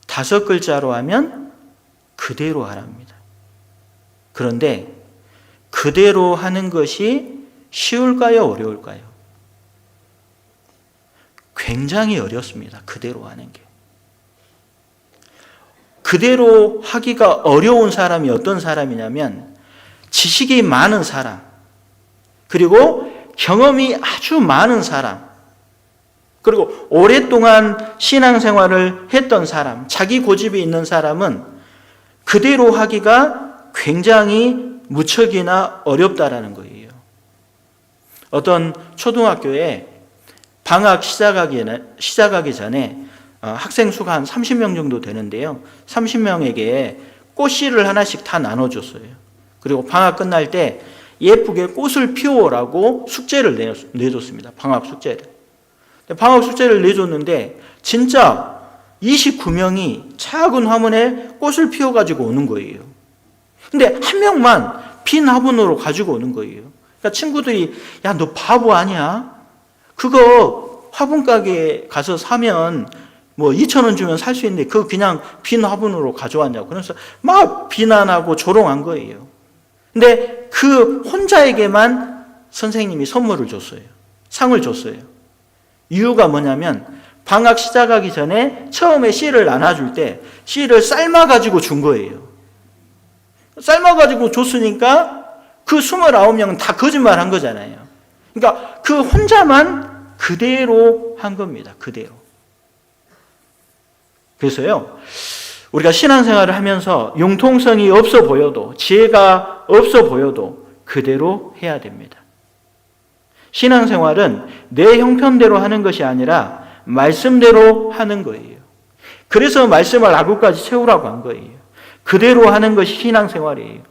5글자로 하면 그대로 하랍니다. 그런데 그대로 하는 것이 쉬울까요? 어려울까요? 굉장히 어렵습니다. 그대로 하는 게. 그대로 하기가 어려운 사람이 어떤 사람이냐면 지식이 많은 사람, 그리고 경험이 아주 많은 사람, 그리고 오랫동안 신앙생활을 했던 사람, 자기 고집이 있는 사람은 그대로 하기가 굉장히 무척이나 어렵다라는 거예요. 어떤 초등학교에 방학 시작하기 전에 학생 수가 한 30명 정도 되는데요. 30명에게 꽃씨를 하나씩 다 나눠줬어요. 그리고 방학 끝날 때 예쁘게 꽃을 피워라고 숙제를 내줬습니다. 방학 숙제를. 방학 숙제를 내줬는데 진짜 29명이 작은 화분에 꽃을 피워가지고 오는 거예요. 근데 한 명만 빈 화분으로 가지고 오는 거예요. 그러니까 친구들이 야, 너 바보 아니야? 그거 화분 가게에 가서 사면 뭐 2,000원 주면 살 수 있는데 그거 그냥 빈 화분으로 가져왔냐고. 그래서 막 비난하고 조롱한 거예요. 근데 그 혼자에게만 선생님이 선물을 줬어요. 상을 줬어요. 이유가 뭐냐면 방학 시작하기 전에 처음에 씨를 나눠줄 때 씨를 삶아가지고 준 거예요. 삶아가지고 줬으니까 그 29명은 다 거짓말 한 거잖아요. 그러니까 그 혼자만 그대로 한 겁니다. 그대로. 그래서요, 우리가 신앙생활을 하면서 융통성이 없어 보여도, 지혜가 없어 보여도 그대로 해야 됩니다. 신앙생활은 내 형편대로 하는 것이 아니라 말씀대로 하는 거예요. 그래서 말씀을 아구까지 채우라고 한 거예요. 그대로 하는 것이 신앙생활이에요.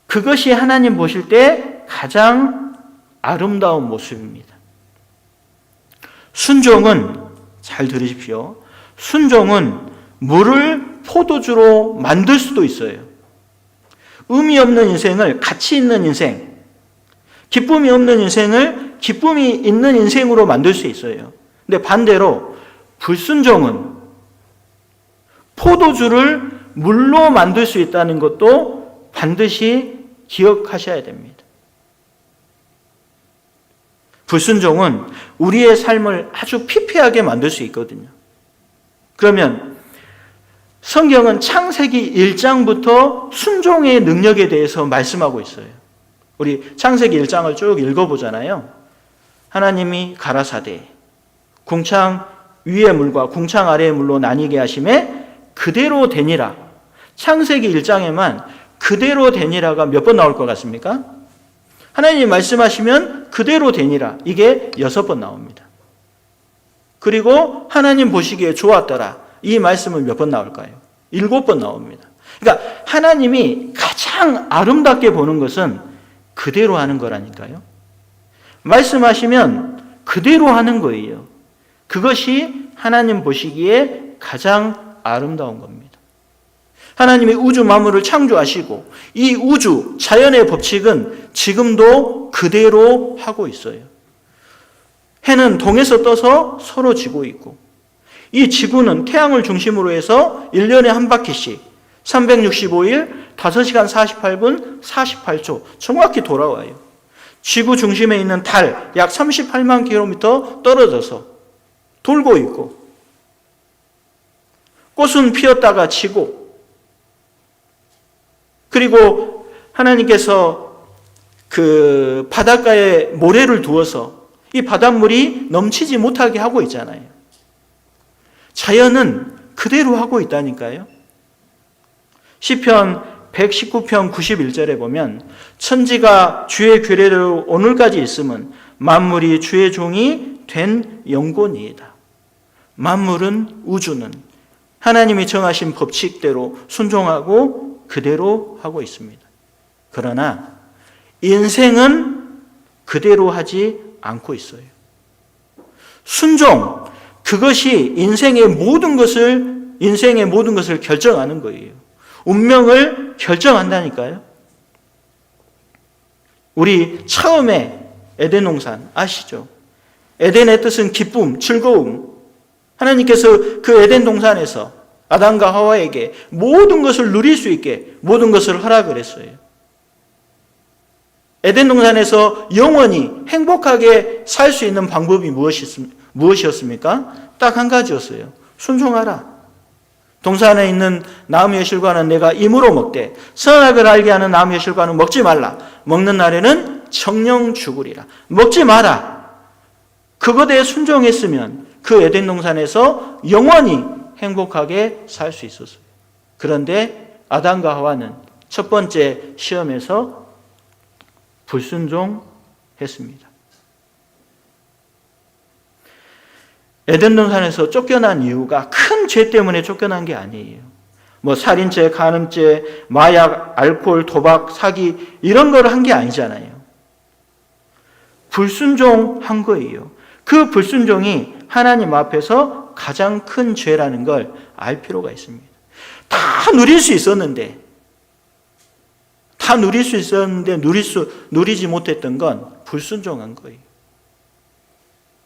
그것이 하나님 보실 때 가장 아름다운 모습입니다. 순종은, 잘 들으십시오. 순종은 물을 포도주로 만들 수도 있어요. 의미 없는 인생을 가치 있는 인생, 기쁨이 없는 인생을 기쁨이 있는 인생으로 만들 수 있어요. 근데 반대로 불순종은 포도주를 물로 만들 수 있다는 것도 반드시 기억하셔야 됩니다. 불순종은 우리의 삶을 아주 피폐하게 만들 수 있거든요. 그러면 성경은 창세기 1장부터 순종의 능력에 대해서 말씀하고 있어요. 우리 창세기 1장을 쭉 읽어보잖아요. 하나님이 가라사대 궁창 위의 물과 궁창 아래의 물로 나뉘게 하심에 그대로 되니라. 창세기 1장에만 그대로 되니라가 몇 번 나올 것 같습니까? 하나님이 말씀하시면 그대로 되니라. 이게 6번 나옵니다. 그리고 하나님 보시기에 좋았더라. 이 말씀은 몇 번 나올까요? 7번 나옵니다. 그러니까 하나님이 가장 아름답게 보는 것은 그대로 하는 거라니까요. 말씀하시면 그대로 하는 거예요. 그것이 하나님 보시기에 가장 아름다운 겁니다. 하나님이 우주 만물을 창조하시고 이 우주, 자연의 법칙은 지금도 그대로 하고 있어요. 해는 동에서 떠서 서로 지고 있고 이 지구는 태양을 중심으로 해서 1년에 한 바퀴씩 365일 5시간 48분 48초 정확히 돌아와요. 지구 중심에 있는 달 약 38만 킬로미터 떨어져서 돌고 있고 꽃은 피었다가 지고 그리고 하나님께서 그 바닷가에 모래를 두어서 이 바닷물이 넘치지 못하게 하고 있잖아요. 자연은 그대로 하고 있다니까요. 시편 119편 91절에 보면 천지가 주의 규례로 오늘까지 있음은 만물이 주의 종이 된 영곤이이다. 만물은 우주는 하나님이 정하신 법칙대로 순종하고 그대로 하고 있습니다. 그러나 인생은 그대로 하지 않고 있어요. 순종, 그것이 인생의 모든 것을 결정하는 거예요. 운명을 결정한다니까요. 우리 처음에 에덴 동산 아시죠? 에덴의 뜻은 기쁨, 즐거움. 하나님께서 그 에덴 동산에서 아담과 하와에게 모든 것을 누릴 수 있게 모든 것을 허락을 했어요. 에덴 동산에서 영원히 행복하게 살 수 있는 방법이 무엇이었습니까? 딱 한 가지였어요. 순종하라. 동산에 있는 나무의 실과는 내가 임으로 먹되 선악을 알게 하는 나무의 실과는 먹지 말라. 먹는 날에는 정령 죽으리라. 먹지 마라. 그것에 순종했으면 그 에덴 동산에서 영원히 행복하게 살 수 있었어요. 그런데 아담과 하와는 첫 번째 시험에서 불순종했습니다. 에덴 동산에서 쫓겨난 이유가 큰 죄 때문에 쫓겨난 게 아니에요. 살인죄, 간음죄, 마약, 알코올, 도박, 사기 이런 걸 한 게 아니잖아요. 불순종한 거예요. 그 불순종이 하나님 앞에서 가장 큰 죄라는 걸 알 필요가 있습니다. 다 누릴 수 있었는데 누리지 못했던 건 불순종한 거예요.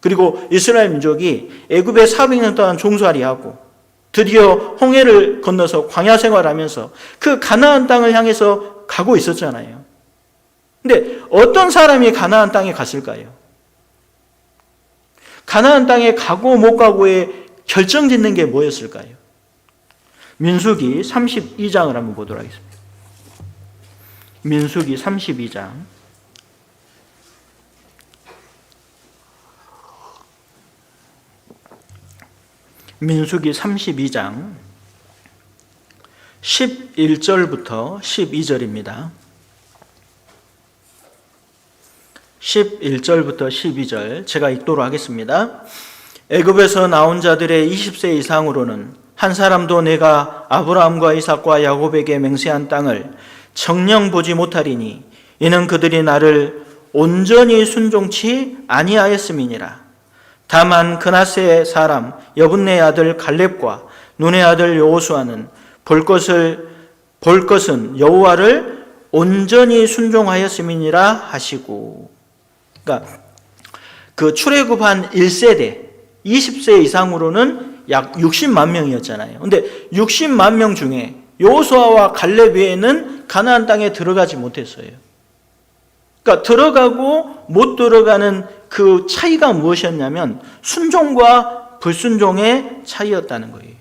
그리고 이스라엘 민족이 애굽에 400년 동안 종살이하고 드디어 홍해를 건너서 광야 생활하면서 그 가나안 땅을 향해서 가고 있었잖아요. 근데 어떤 사람이 가나안 땅에 갔을까요? 가나안 땅에 가고 못 가고에 결정짓는 게 뭐였을까요? 민수기 32장을 한번 보도록 하겠습니다. 민수기 32장 민수기 32장 11절부터 12절입니다. 11절부터 12절 제가 읽도록 하겠습니다. 애굽에서 나온 자들의 20세 이상으로는 한 사람도 내가 아브라함과 이삭과 야곱에게 맹세한 땅을 정녕 보지 못하리니 이는 그들이 나를 온전히 순종치 아니하였음이니라. 다만 그나세 사람 여분네 아들 갈렙과 눈의 아들 여호수아는 볼 것은 여호와를 온전히 순종하였음이니라 하시고. 그러니까 그 출애굽한 1세대 20세 이상으로는 약 60만 명이었잖아요. 근데 60만 명 중에 여호수아와 갈렙 외에는 가나안 땅에 들어가지 못했어요. 그러니까 들어가고 못 들어가는 그 차이가 무엇이었냐면 순종과 불순종의 차이였다는 거예요.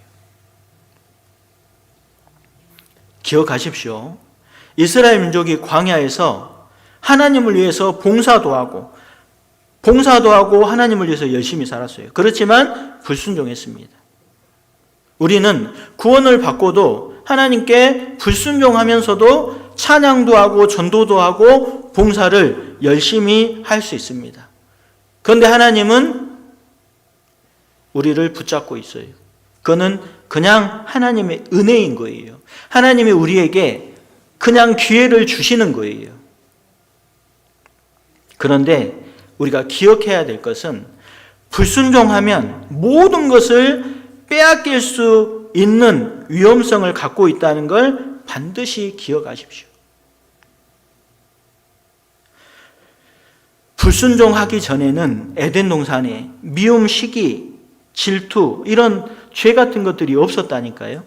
기억하십시오. 이스라엘 민족이 광야에서 하나님을 위해서 봉사도 하고 하나님을 위해서 열심히 살았어요. 그렇지만 불순종했습니다. 우리는 구원을 받고도 하나님께 불순종하면서도 찬양도 하고 전도도 하고 봉사를 열심히 할 수 있습니다. 그런데 하나님은 우리를 붙잡고 있어요. 그거는 그냥 하나님의 은혜인 거예요. 하나님이 우리에게 그냥 기회를 주시는 거예요. 그런데 우리가 기억해야 될 것은 불순종하면 모든 것을 빼앗길 수 있는 위험성을 갖고 있다는 걸 반드시 기억하십시오. 불순종하기 전에는 에덴 동산에 미움, 시기, 질투 이런 죄 같은 것들이 없었다니까요.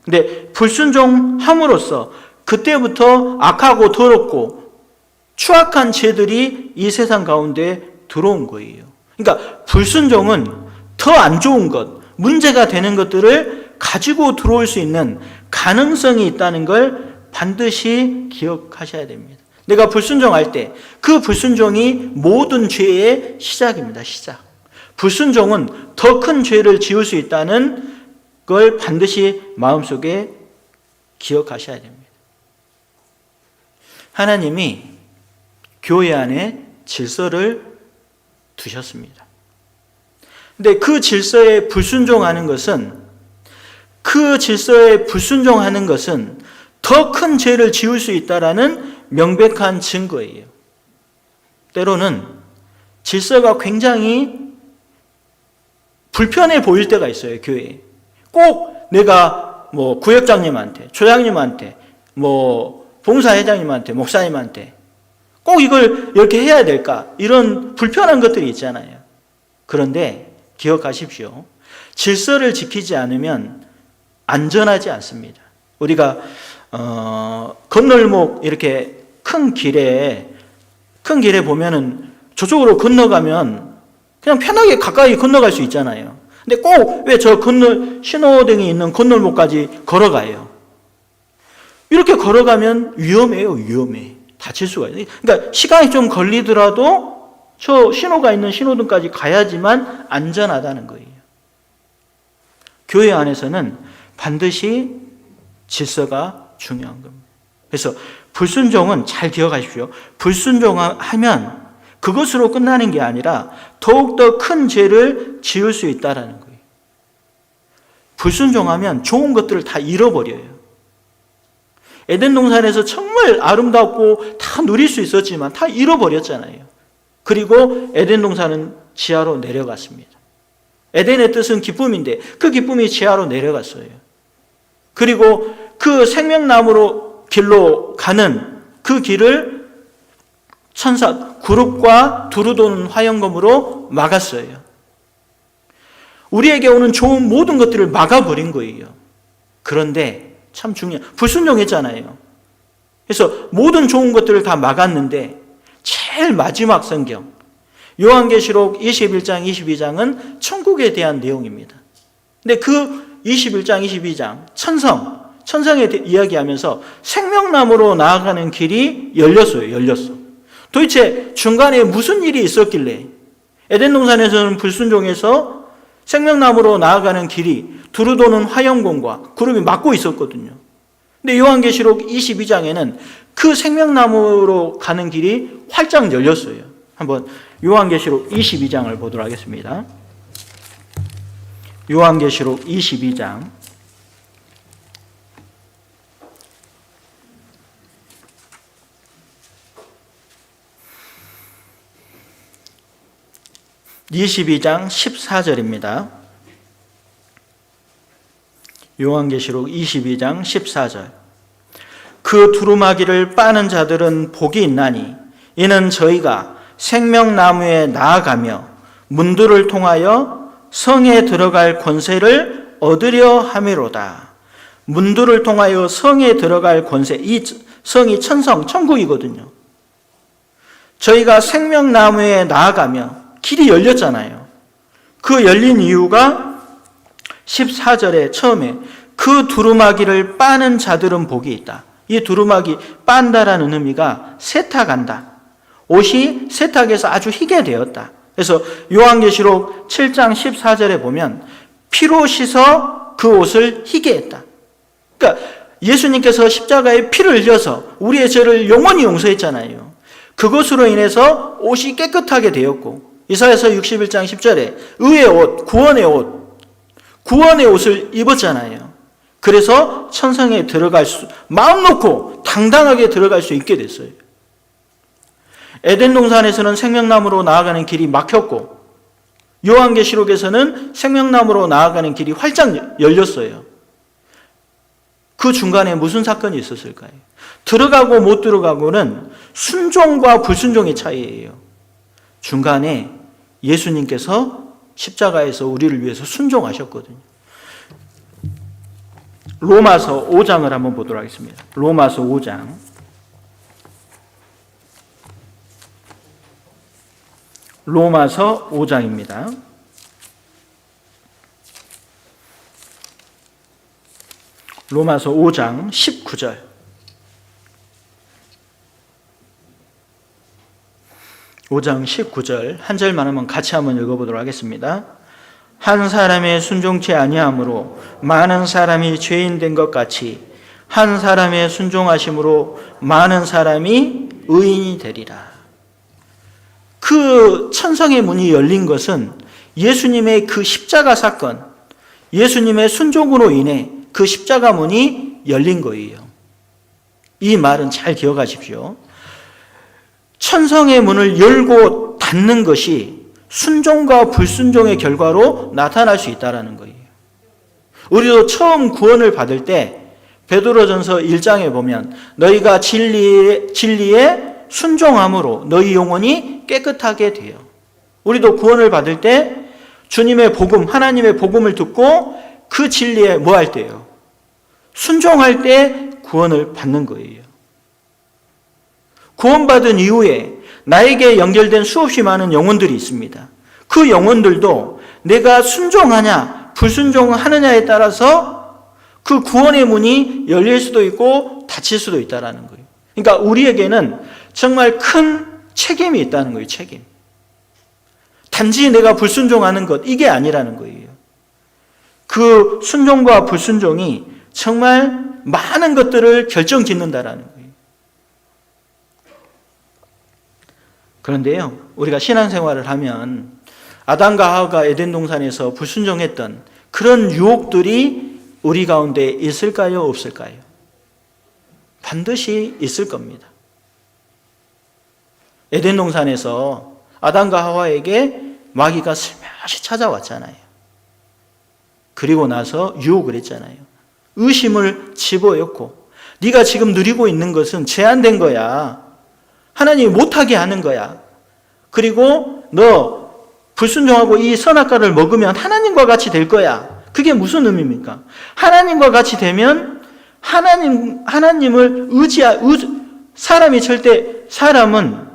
근데 불순종함으로써 그때부터 악하고 더럽고 추악한 죄들이 이 세상 가운데 들어온 거예요. 그러니까 불순종은 더 안 좋은 것, 문제가 되는 것들을 가지고 들어올 수 있는 가능성이 있다는 걸 반드시 기억하셔야 됩니다. 내가 불순종할 때 그 불순종이 모든 죄의 시작입니다. 시작. 불순종은 더 큰 죄를 지을 수 있다는 걸 반드시 마음속에 기억하셔야 됩니다. 하나님이 교회 안에 질서를 두셨습니다. 근데 그 질서에 불순종하는 것은 더 큰 죄를 지을 수 있다라는 명백한 증거예요. 때로는 질서가 굉장히 불편해 보일 때가 있어요, 교회에. 꼭 내가 구역장님한테, 조장님한테, 봉사회장님한테, 목사님한테 꼭 이걸 이렇게 해야 될까? 이런 불편한 것들이 있잖아요. 그런데 기억하십시오. 질서를 지키지 않으면 안전하지 않습니다. 우리가 건널목 이렇게 큰 길에 보면은 저쪽으로 건너가면 그냥 편하게 가까이 건너갈 수 있잖아요. 근데 꼭 왜 저 신호등이 있는 건널목까지 걸어가요? 이렇게 걸어가면 위험해요, 위험해. 다칠 수가 있어요. 그러니까 시간이 좀 걸리더라도 저 신호가 있는 신호등까지 가야지만 안전하다는 거예요. 교회 안에서는 반드시 질서가 중요한 겁니다. 그래서 불순종은 잘 기억하십시오. 불순종하면 그것으로 끝나는 게 아니라 더욱더 큰 죄를 지을 수 있다는 거예요. 불순종하면 좋은 것들을 다 잃어버려요. 에덴 동산에서 정말 아름답고 다 누릴 수 있었지만 다 잃어버렸잖아요. 그리고 에덴 동산은 지하로 내려갔습니다. 에덴의 뜻은 기쁨인데 그 기쁨이 지하로 내려갔어요. 그리고 그 생명나무로 길로 가는 그 길을 천사 구름과 두루 도는 화영검으로 막았어요. 우리에게 오는 좋은 모든 것들을 막아버린 거예요. 그런데 참 중요한, 불순종했잖아요. 그래서 모든 좋은 것들을 다 막았는데 제일 마지막 성경 요한계시록 21장, 22장은 천국에 대한 내용입니다. 근데 그 21장, 22장 천성에 이야기하면서 생명나무로 나아가는 길이 열렸어. 도대체 중간에 무슨 일이 있었길래 에덴 동산에서는 불순종해서 생명나무로 나아가는 길이 두루 도는 화영공과 구름이 막고 있었거든요. 근데 요한계시록 22장에는 그 생명나무로 가는 길이 활짝 열렸어요. 한번 요한계시록 22장을 보도록 하겠습니다. 요한계시록 22장 22장 14절입니다. 요한계시록 22장 14절. 그 두루마기를 빠는 자들은 복이 있나니 이는 저희가 생명나무에 나아가며 문들을 통하여 성에 들어갈 권세를 얻으려 함이로다. 문들을 통하여 성에 들어갈 권세, 이 성이 천국이거든요. 저희가 생명나무에 나아가며 길이 열렸잖아요. 그 열린 이유가 14절에 처음에 그 두루마기를 빠는 자들은 복이 있다. 이 두루마기 빤다라는 의미가 세탁한다. 옷이 세탁해서 아주 희게 되었다. 그래서 요한계시록 7장 14절에 보면 피로 씻어 그 옷을 희게 했다. 그러니까 예수님께서 십자가에 피를 흘려서 우리의 죄를 영원히 용서했잖아요. 그것으로 인해서 옷이 깨끗하게 되었고 이사야서 61장 10절에 의의 옷, 구원의 옷을 입었잖아요. 그래서 천성에 마음 놓고 당당하게 들어갈 수 있게 됐어요. 에덴 동산에서는 생명나무로 나아가는 길이 막혔고 요한계시록에서는 생명나무로 나아가는 길이 활짝 열렸어요. 그 중간에 무슨 사건이 있었을까요? 들어가고 못 들어가고는 순종과 불순종의 차이예요. 중간에 예수님께서 십자가에서 우리를 위해서 순종하셨거든요. 로마서 5장을 한번 보도록 하겠습니다. 로마서 5장. 로마서 5장입니다. 로마서 5장 19절. (5장 19절) 한 절만 한번 같이 한번 읽어보도록 하겠습니다. 한 사람의 순종치 아니함으로 많은 사람이 죄인 된 것 같이 한 사람의 순종하심으로 많은 사람이 의인이 되리라. 그 천성의 문이 열린 것은 예수님의 그 십자가 사건, 예수님의 순종으로 인해 그 십자가 문이 열린 거예요. 이 말은 잘 기억하십시오. 천성의 문을 열고 닫는 것이 순종과 불순종의 결과로 나타날 수 있다는 거예요. 우리도 처음 구원을 받을 때 베드로전서 1장에 보면 너희가 진리에 순종함으로 너희 영혼이 깨끗하게 돼요. 우리도 구원을 받을 때 주님의 복음, 하나님의 복음을 듣고 그 진리에 뭐 할 때요? 순종할 때 구원을 받는 거예요. 구원받은 이후에 나에게 연결된 수없이 많은 영혼들이 있습니다. 그 영혼들도 내가 순종하냐 불순종하느냐에 따라서 그 구원의 문이 열릴 수도 있고 닫힐 수도 있다는 거예요. 그러니까 우리에게는 정말 큰 책임이 있다는 거예요. 책임. 단지 내가 불순종하는 것 이게 아니라는 거예요. 그 순종과 불순종이 정말 많은 것들을 결정짓는다라는 거예요. 그런데요, 우리가 신앙생활을 하면 아담과 하와가 에덴 동산에서 불순종했던 그런 유혹들이 우리 가운데 있을까요? 없을까요? 반드시 있을 겁니다. 에덴 동산에서 아담과 하와에게 마귀가 슬며시 찾아왔잖아요. 그리고 나서 유혹을 했잖아요. 의심을 집어였고 네가 지금 누리고 있는 것은 제한된 거야. 하나님이 못하게 하는 거야. 그리고 너 불순종하고 이 선악과를 먹으면 하나님과 같이 될 거야. 그게 무슨 의미입니까? 하나님과 같이 되면 하나님을 사람이 사람은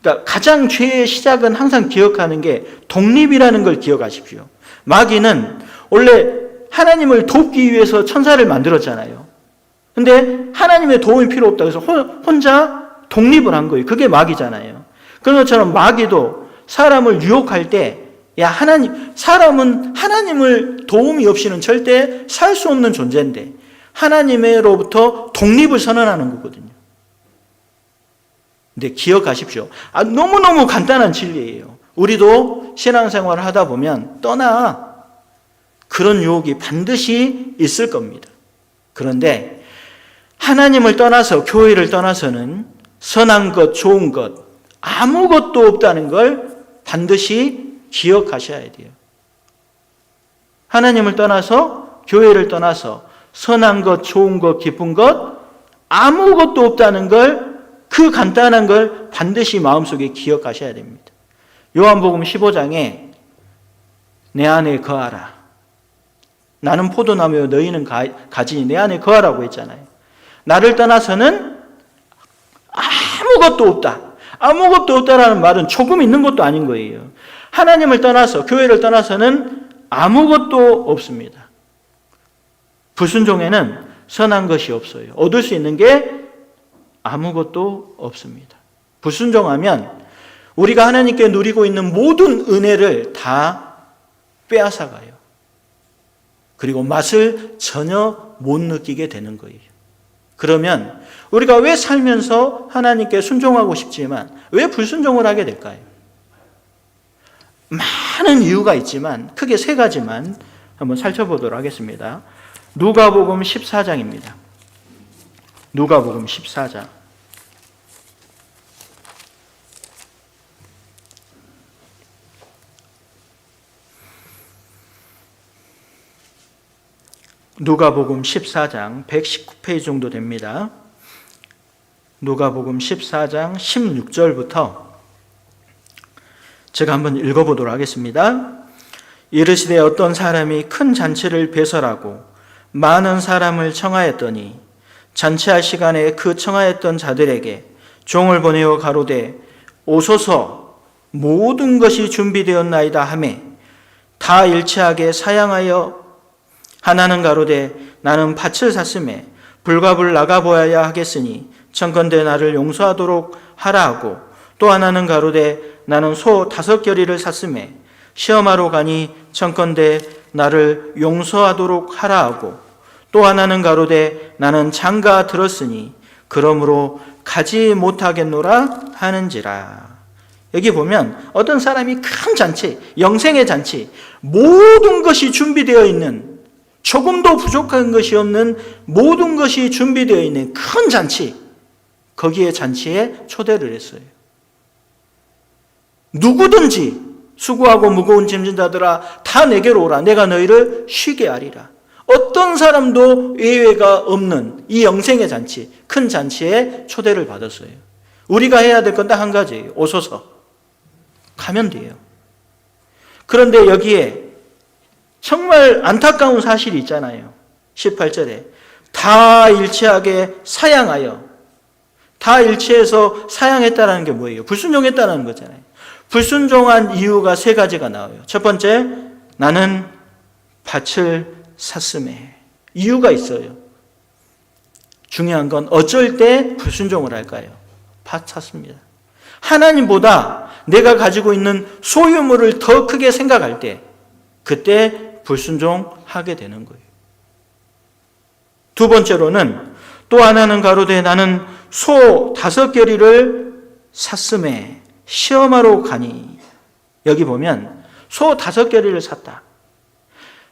그러니까 가장 죄의 시작은 항상 기억하는 게 독립이라는 걸 기억하십시오. 마귀는 원래 하나님을 돕기 위해서 천사를 만들었잖아요. 근데 하나님의 도움이 필요 없다. 그래서 혼자 독립을 한 거예요. 그게 마귀잖아요. 그런 것처럼 마귀도 사람을 유혹할 때, 사람은 하나님을 도움이 없이는 절대 살 수 없는 존재인데, 하나님으로부터 독립을 선언하는 거거든요. 근데 기억하십시오. 너무너무 간단한 진리예요. 우리도 신앙생활을 하다 보면 그런 유혹이 반드시 있을 겁니다. 그런데 하나님을 떠나서, 교회를 떠나서는 선한 것, 좋은 것, 아무것도 없다는 걸 반드시 기억하셔야 돼요. 하나님을 떠나서, 교회를 떠나서 선한 것, 좋은 것, 기쁜 것, 아무것도 없다는 걸, 그 간단한 걸 반드시 마음속에 기억하셔야 됩니다. 요한복음 15장에 내 안에 거하라. 나는 포도나무요 너희는 가지니 내 안에 거하라고 했잖아요. 나를 떠나서는 아무것도 없다. 아무것도 없다라는 말은 조금 있는 것도 아닌 거예요. 하나님을 떠나서, 교회를 떠나서는 아무것도 없습니다. 불순종에는 선한 것이 없어요. 얻을 수 있는 게 아무것도 없습니다. 불순종하면 우리가 하나님께 누리고 있는 모든 은혜를 다 빼앗아가요. 그리고 맛을 전혀 못 느끼게 되는 거예요. 그러면 우리가 왜 살면서 하나님께 순종하고 싶지만 왜 불순종을 하게 될까요? 많은 이유가 있지만 크게 세 가지만 한번 살펴보도록 하겠습니다. 누가복음 14장입니다. 누가복음 14장. 누가복음 14장 119페이지 정도 됩니다. 누가복음 14장 16절부터 제가 한번 읽어보도록 하겠습니다. 이르시되 어떤 사람이 큰 잔치를 배설하고 많은 사람을 청하였더니 잔치할 시간에 그 청하였던 자들에게 종을 보내어 가로되 오소서 모든 것이 준비되었나이다 하매 다 일치하게 사양하여 하나는 가로되 나는 밭을 샀음에 불갑을 나가보아야 하겠으니 청컨대 나를 용서하도록 하라 하고 또 하나는 가로되 나는 소 5겨리를 샀음에 시험하러 가니 청컨대 나를 용서하도록 하라 하고 또 하나는 가로되 나는 장가 들었으니 그러므로 가지 못하겠노라 하는지라. 여기 보면 어떤 사람이 큰 잔치, 영생의 잔치, 모든 것이 준비되어 있는, 조금도 부족한 것이 없는 모든 것이 준비되어 있는 큰 잔치, 거기에 잔치에 초대를 했어요. 누구든지 수고하고 무거운 짐진 자들아 다 내게로 오라. 내가 너희를 쉬게 하리라. 어떤 사람도 예외가 없는 이 영생의 잔치, 큰 잔치에 초대를 받았어요. 우리가 해야 될 건 딱 한 가지예요. 오소서. 가면 돼요. 그런데 여기에 정말 안타까운 사실이 있잖아요. 18절에 다 일치하게 사양하여, 다 일치해서 사양했다는 게 뭐예요? 불순종했다는 거잖아요. 불순종한 이유가 3가지가 나와요. 첫 번째, 나는 밭을 샀음에. 이유가 있어요. 중요한 건 어쩔 때 불순종을 할까요? 밭 샀습니다. 하나님보다 내가 가지고 있는 소유물을 더 크게 생각할 때 그때 불순종하게 되는 거예요. 두 번째로는 또 하나는 가로되 나는 소 5겨리를 샀음에 시험하러 가니. 여기 보면 소 5겨리를 샀다.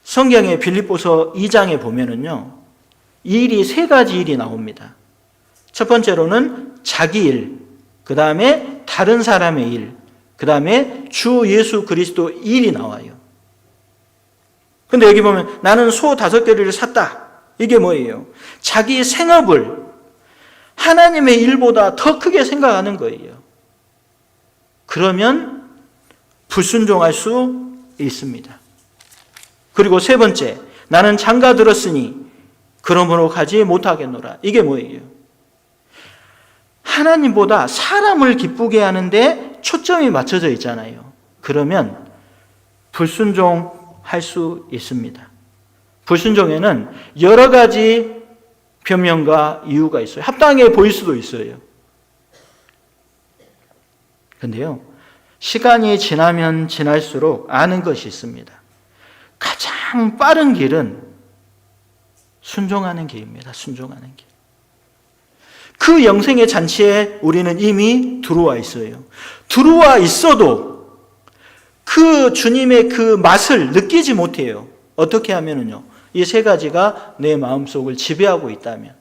성경의 빌립보서 2장에 보면은요, 일이 3가지 일이 나옵니다. 첫 번째로는 자기 일, 그 다음에 다른 사람의 일, 그 다음에 주 예수 그리스도 일이 나와요. 근데 여기 보면 나는 소 5겨리를 샀다. 이게 뭐예요? 자기 생업을 하나님의 일보다 더 크게 생각하는 거예요. 그러면 불순종할 수 있습니다. 그리고 3번째, 나는 장가 들었으니 그러므로 가지 못하겠노라. 이게 뭐예요? 하나님보다 사람을 기쁘게 하는데 초점이 맞춰져 있잖아요. 그러면 불순종할 수 있습니다. 불순종에는 여러 가지 변명과 이유가 있어요. 합당해 보일 수도 있어요. 그런데요, 시간이 지나면 지날수록 아는 것이 있습니다. 가장 빠른 길은 순종하는 길입니다. 순종하는 길. 그 영생의 잔치에 우리는 이미 들어와 있어요. 들어와 있어도 그 주님의 그 맛을 느끼지 못해요. 어떻게 하면은요, 이 3가지가 내 마음속을 지배하고 있다면,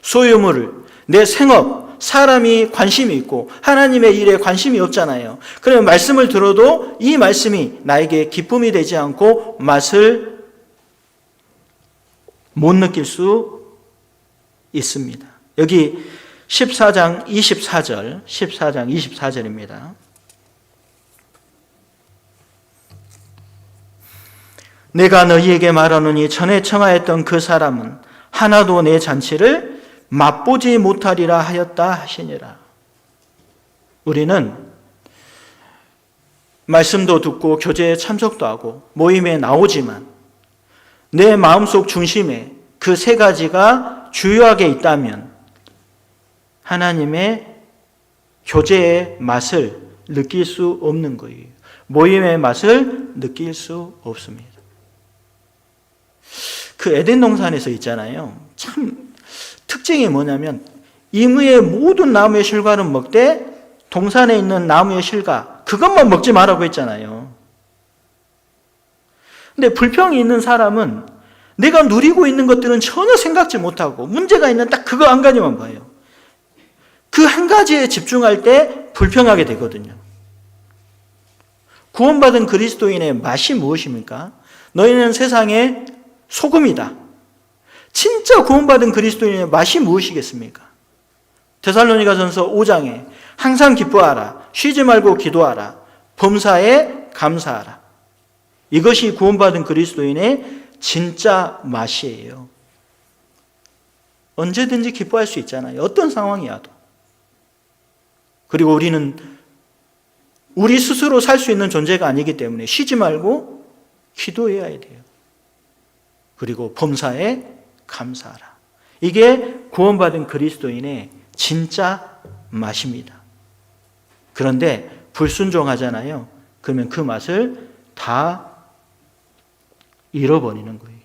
소유물을, 내 생업, 사람이 관심이 있고 하나님의 일에 관심이 없잖아요. 그러면 말씀을 들어도 이 말씀이 나에게 기쁨이 되지 않고 맛을 못 느낄 수 있습니다. 여기 14장 24절입니다. 내가 너희에게 말하노니 전에 청하였던 그 사람은 하나도 내 잔치를 맛보지 못하리라 하였다 하시니라. 우리는 말씀도 듣고 교제에 참석도 하고 모임에 나오지만 내 마음속 중심에 그 3가지가 주요하게 있다면 하나님의 교제의 맛을 느낄 수 없는 거예요. 모임의 맛을 느낄 수 없습니다. 그 에덴 동산에서 있잖아요. 참 특징이 뭐냐면 이무의 모든 나무의 실과는 먹되 동산에 있는 나무의 실과 그것만 먹지 말라고 했잖아요. 근데 불평이 있는 사람은 내가 누리고 있는 것들은 전혀 생각지 못하고 문제가 있는 딱 그거 한 가지만 봐요. 그 한 가지에 집중할 때 불평하게 되거든요. 구원받은 그리스도인의 맛이 무엇입니까? 너희는 세상에 소금이다. 진짜 구원받은 그리스도인의 맛이 무엇이겠습니까? 데살로니가전서 5장에 항상 기뻐하라, 쉬지 말고 기도하라, 범사에 감사하라. 이것이 구원받은 그리스도인의 진짜 맛이에요. 언제든지 기뻐할 수 있잖아요. 어떤 상황이어도. 그리고 우리는 우리 스스로 살 수 있는 존재가 아니기 때문에 쉬지 말고 기도해야 돼요. 그리고 범사에 감사하라. 이게 구원받은 그리스도인의 진짜 맛입니다. 그런데 불순종하잖아요. 그러면 그 맛을 다 잃어버리는 거예요.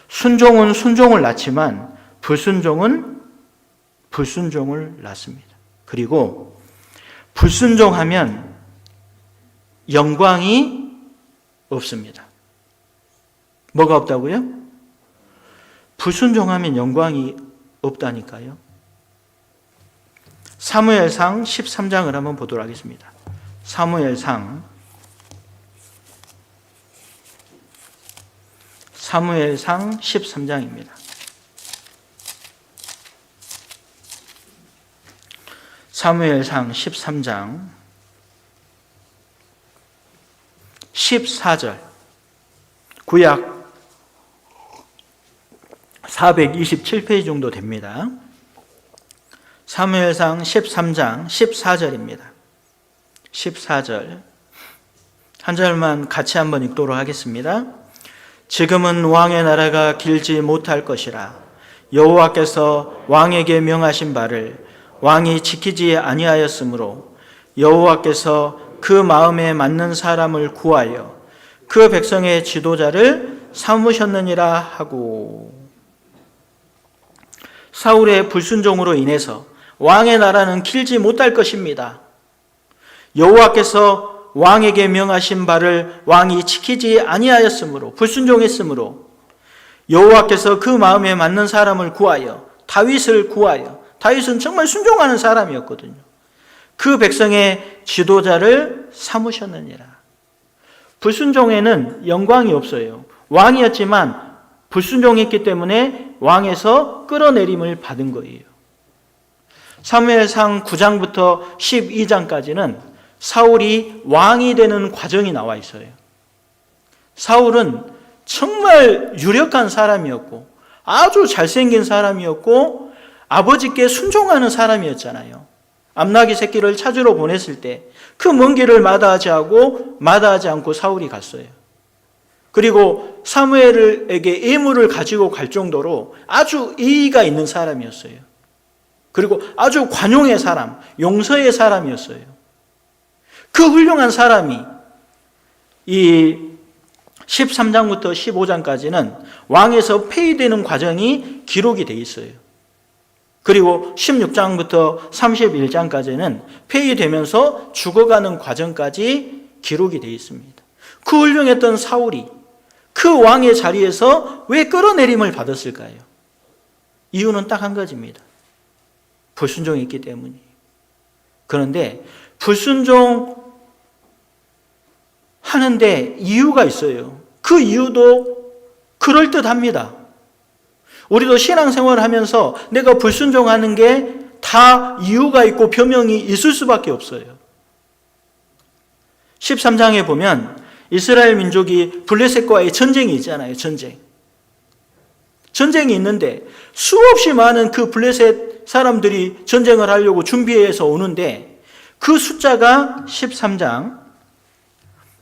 순종은 순종을 낳지만 불순종은 불순종을 낳습니다. 그리고 불순종하면 영광이 없습니다. 뭐가 없다고요? 불순종하면 영광이 없다니까요. 사무엘상 13장을 한번 보도록 하겠습니다. 사무엘상 13장입니다. 사무엘상 13장 14절, 구약 427페이지 정도 됩니다. 사무엘상 13장 14절입니다. 14절 한 절만 같이 한번 읽도록 하겠습니다. 지금은 왕의 나라가 길지 못할 것이라 여호와께서 왕에게 명하신 바를 왕이 지키지 아니하였으므로 여호와께서 그 마음에 맞는 사람을 구하여 그 백성의 지도자를 삼으셨느니라 하고. 사울의 불순종으로 인해서 왕의 나라는 길지 못할 것입니다. 여호와께서 왕에게 명하신 바를 왕이 지키지 아니하였으므로, 불순종했으므로 여호와께서 그 마음에 맞는 사람을 구하여, 다윗을 구하여, 다윗은 정말 순종하는 사람이었거든요. 그 백성의 지도자를 삼으셨느니라. 불순종에는 영광이 없어요. 왕이었지만 불순종했기 때문에 왕에서 끌어내림을 받은 거예요. 사무엘상 9장부터 12장까지는 사울이 왕이 되는 과정이 나와 있어요. 사울은 정말 유력한 사람이었고 아주 잘생긴 사람이었고 아버지께 순종하는 사람이었잖아요. 암나기 새끼를 찾으러 보냈을 때 그 먼 길을 마다하지 않고 사울이 갔어요. 그리고 사무엘에게 예물을 가지고 갈 정도로 아주 예의가 있는 사람이었어요. 그리고 아주 관용의 사람, 용서의 사람이었어요. 그 훌륭한 사람이 이 13장부터 15장까지는 왕에서 폐위되는 과정이 기록이 되어 있어요. 그리고 16장부터 31장까지는 폐위되면서 죽어가는 과정까지 기록이 되어 있습니다. 그 훌륭했던 사울이 그 왕의 자리에서 왜 끌어내림을 받았을까요? 이유는 딱 한 가지입니다. 불순종했기 때문이에요. 그런데 불순종하는데 이유가 있어요. 그 이유도 그럴듯합니다. 우리도 신앙생활을 하면서 내가 불순종하는 게 다 이유가 있고 변명이 있을 수밖에 없어요. 13장에 보면 이스라엘 민족이 블레셋과의 전쟁이 있잖아요. 전쟁이 있는데 수없이 많은 그 블레셋 사람들이 전쟁을 하려고 준비해서 오는데 그 숫자가 13장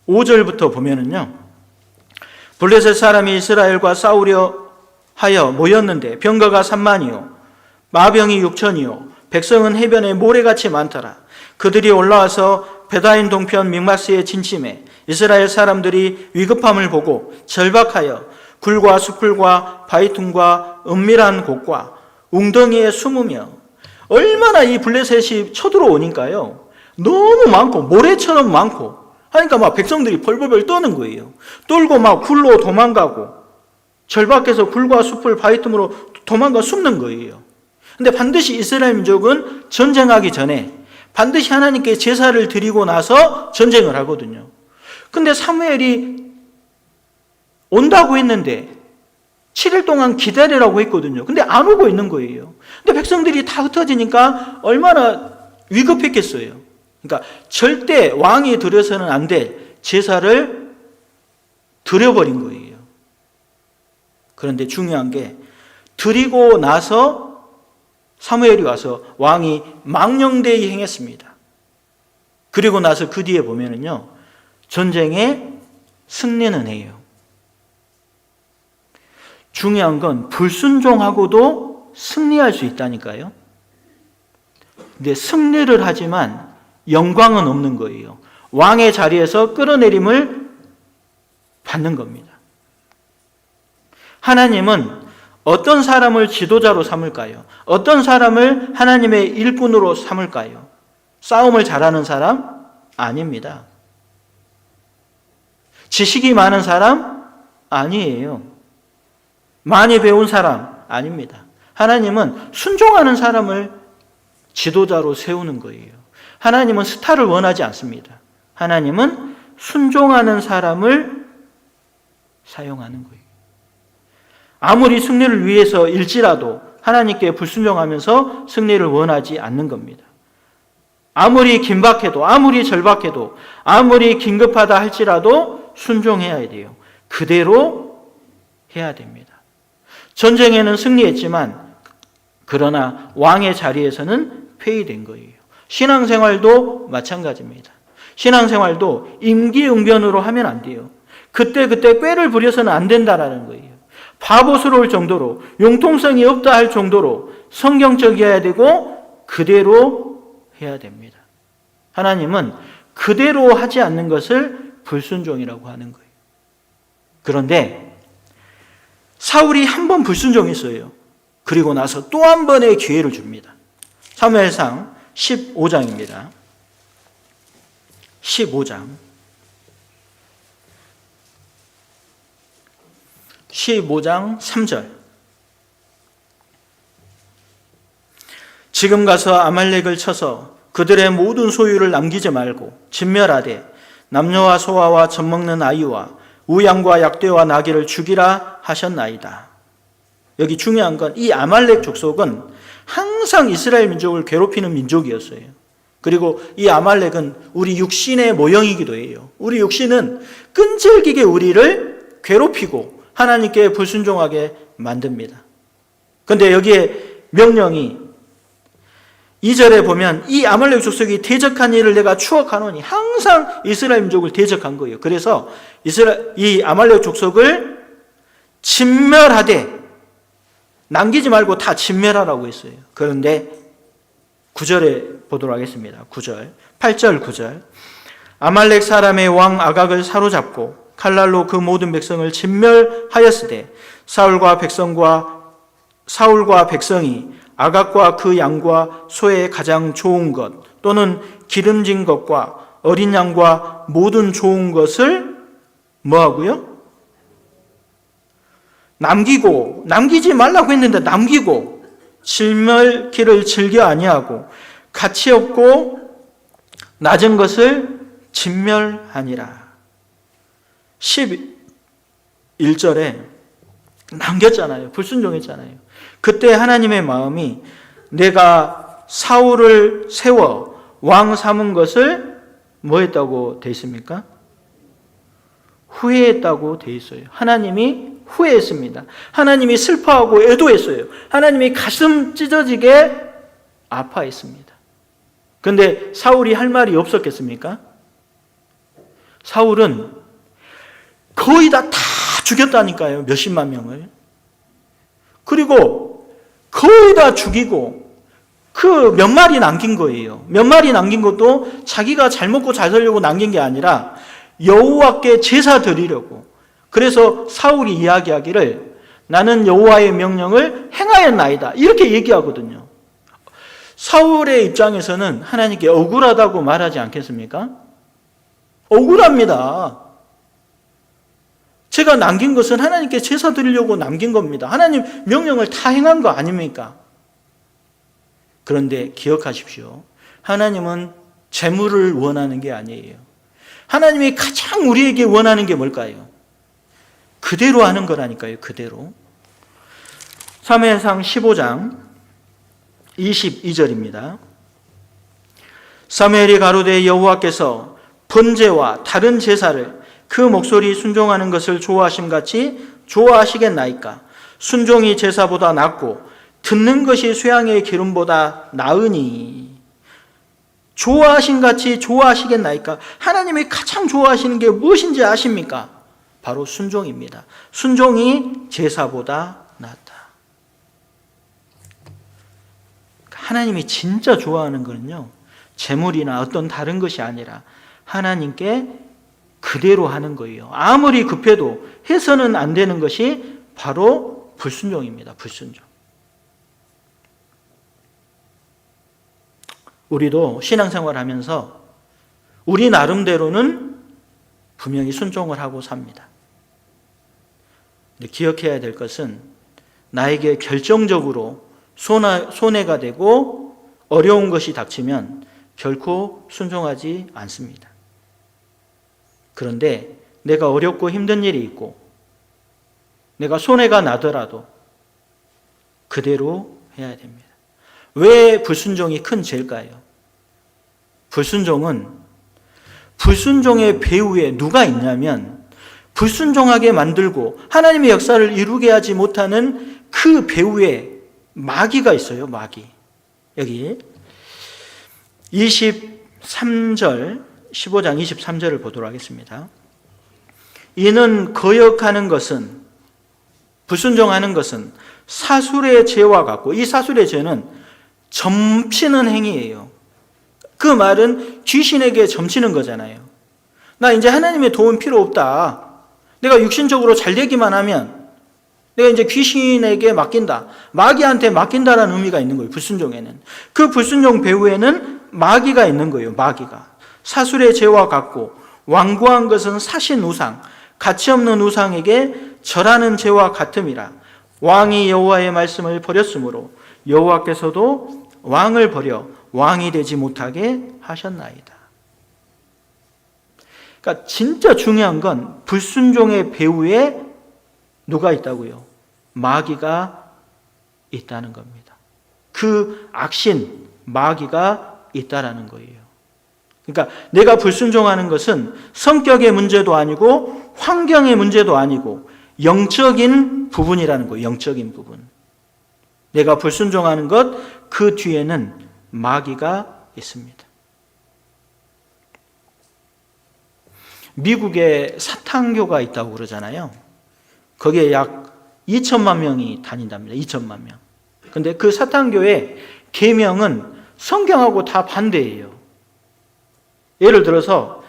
5절부터 보면은요. 블레셋 사람이 이스라엘과 싸우려 하여 모였는데 병거가 3만이요 마병이 6천이요 백성은 해변에 모래같이 많더라. 그들이 올라와서 베다인 동편 믹마스에 진침해 이스라엘 사람들이 위급함을 보고 절박하여 굴과 수풀과 바위틈과 은밀한 곳과 웅덩이에 숨으며. 얼마나 이 블레셋이 쳐들어오니까요 너무 많고 모래처럼 많고 하니까 막 백성들이 벌벌벌 떠는 거예요. 떨고 막 굴로 도망가고 절박해서 굴과 숲을 바위틈으로 도망가 숨는 거예요. 근데 반드시 이스라엘 민족은 전쟁하기 전에 반드시 하나님께 제사를 드리고 나서 전쟁을 하거든요. 근데 사무엘이 온다고 했는데 7일 동안 기다리라고 했거든요. 근데 안 오고 있는 거예요. 근데 백성들이 다 흩어지니까 얼마나 위급했겠어요. 그러니까 절대 왕이 드려서는 안 될 제사를 드려버린 거예요. 그런데 중요한 게 드리고 나서 사무엘이 와서 왕이 망령되이 행했습니다. 그리고 나서 그 뒤에 보면은요, 전쟁에 승리는 해요. 중요한 건 불순종하고도 승리할 수 있다니까요. 근데 승리를 하지만 영광은 없는 거예요. 왕의 자리에서 끌어내림을 받는 겁니다. 하나님은 어떤 사람을 지도자로 삼을까요? 어떤 사람을 하나님의 일꾼으로 삼을까요? 싸움을 잘하는 사람? 아닙니다. 지식이 많은 사람? 아니에요. 많이 배운 사람? 아닙니다. 하나님은 순종하는 사람을 지도자로 세우는 거예요. 하나님은 스타를 원하지 않습니다. 하나님은 순종하는 사람을 사용하는 거예요. 아무리 승리를 위해서 일지라도 하나님께 불순종하면서 승리를 원하지 않는 겁니다. 아무리 긴박해도, 아무리 절박해도, 아무리 긴급하다 할지라도 순종해야 돼요. 그대로 해야 됩니다. 전쟁에는 승리했지만 그러나 왕의 자리에서는 폐위된 거예요. 신앙생활도 마찬가지입니다. 신앙생활도 임기응변으로 하면 안 돼요. 그때 꾀를 부려서는 안 된다라는 거예요. 바보스러울 정도로, 융통성이 없다 할 정도로 성경적이어야 되고 그대로 해야 됩니다. 하나님은 그대로 하지 않는 것을 불순종이라고 하는 거예요. 그런데 사울이 한 번 불순종했어요. 그리고 나서 또 한 번의 기회를 줍니다. 사무엘상 15장입니다. 15장 3절. 지금 가서 아말렉을 쳐서 그들의 모든 소유를 남기지 말고 진멸하되 남녀와 소아와 젖먹는 아이와 우양과 약대와 나귀를 죽이라 하셨나이다. 여기 중요한 건 이 아말렉 족속은 항상 이스라엘 민족을 괴롭히는 민족이었어요. 그리고 이 아말렉은 우리 육신의 모형이기도 해요. 우리 육신은 끈질기게 우리를 괴롭히고 하나님께 불순종하게 만듭니다. 그런데 여기에 명령이 2절에 보면 이 아말렉 족속이 대적한 일을 내가 추억하노니, 항상 이스라엘 민족을 대적한 거예요. 그래서 이 아말렉 족속을 진멸하되, 남기지 말고 다 진멸하라고 했어요. 그런데 9절에 보도록 하겠습니다. 9절, 8절 9절. 아말렉 사람의 왕 아각을 사로잡고 칼날로 그 모든 백성을 진멸하였으되 사울과 백성이 아각과 그 양과 소의 가장 좋은 것 또는 기름진 것과 어린 양과 모든 좋은 것을 뭐하고요? 남기지 말라고 했는데 남기고 진멸기를 즐겨 아니하고 가치 없고 낮은 것을 진멸하니라. 11절에 남겼잖아요. 불순종했잖아요. 그때 하나님의 마음이 내가 사울을 세워 왕 삼은 것을 뭐 했다고 돼 있습니까? 후회했다고 돼 있어요. 하나님이 후회했습니다. 하나님이 슬퍼하고 애도했어요. 하나님이 가슴 찢어지게 아파했습니다. 그런데 사울이 할 말이 없었겠습니까? 사울은 거의 다 죽였다니까요. 몇십만 명을. 그리고 거의 다 죽이고 그 몇 마리 남긴 거예요. 몇 마리 남긴 것도 자기가 잘 먹고 잘 살려고 남긴 게 아니라 여호와께 제사 드리려고. 그래서 사울이 이야기하기를 나는 여호와의 명령을 행하였나이다, 이렇게 얘기하거든요. 사울의 입장에서는 하나님께 억울하다고 말하지 않겠습니까? 억울합니다. 제가 남긴 것은 하나님께 제사 드리려고 남긴 겁니다. 하나님 명령을 다 행한 거 아닙니까? 그런데 기억하십시오. 하나님은 재물을 원하는 게 아니에요. 하나님이 가장 우리에게 원하는 게 뭘까요? 그대로 하는 거라니까요. 그대로. 사무엘상 15장 22절입니다. 사무엘이 가로되 여호와께서 번제와 다른 제사를 그 목소리 순종하는 것을 좋아하심같이 좋아하시겠나이까. 순종이 제사보다 낫고 듣는 것이 수양의 기름보다 나으니. 좋아하심같이 좋아하시겠나이까. 하나님이 가장 좋아하시는 게 무엇인지 아십니까? 바로 순종입니다. 순종이 제사보다 낫다. 하나님이 진짜 좋아하는 거는요, 재물이나 어떤 다른 것이 아니라 하나님께 그대로 하는 거예요. 아무리 급해도 해서는 안 되는 것이 바로 불순종입니다. 불순종. 우리도 신앙생활 하면서 우리 나름대로는 분명히 순종을 하고 삽니다. 근데 기억해야 될 것은 나에게 결정적으로 손해가 되고 어려운 것이 닥치면 결코 순종하지 않습니다. 그런데 내가 어렵고 힘든 일이 있고 내가 손해가 나더라도 그대로 해야 됩니다. 왜 불순종이 큰 죄일까요? 불순종의 배후에 누가 있냐면 불순종하게 만들고 하나님의 역사를 이루게 하지 못하는 그 배후에 마귀가 있어요. 마귀. 여기 23절 15장 23절을 보도록 하겠습니다. 이는 거역하는 것은, 불순종하는 것은 사술의 죄와 같고, 이 사술의 죄는 점치는 행위예요. 그 말은 귀신에게 점치는 거잖아요. 나 이제 하나님의 도움 필요 없다. 내가 육신적으로 잘 되기만 하면 내가 이제 귀신에게 맡긴다. 마귀한테 맡긴다라는 의미가 있는 거예요. 불순종에는. 그 불순종 배후에는 마귀가 있는 거예요. 마귀가. 사술의 죄와 같고 완고한 것은 사신 우상, 가치 없는 우상에게 절하는 죄와 같음이라. 왕이 여호와의 말씀을 버렸으므로 여호와께서도 왕을 버려 왕이 되지 못하게 하셨나이다. 그러니까 진짜 중요한 건 불순종의 배후에 누가 있다고요? 마귀가 있다는 겁니다. 그 악신 마귀가 있다라는 거예요. 그러니까 내가 불순종하는 것은 성격의 문제도 아니고 환경의 문제도 아니고 영적인 부분이라는 거예요. 영적인 부분. 내가 불순종하는 것 그 뒤에는 마귀가 있습니다. 미국에 사탄교가 있다고 그러잖아요. 거기에 약 2천만 명이 다닌답니다. 2천만 명. 근데 그 사탄교의 계명은 성경하고 다 반대예요. 예를 들어서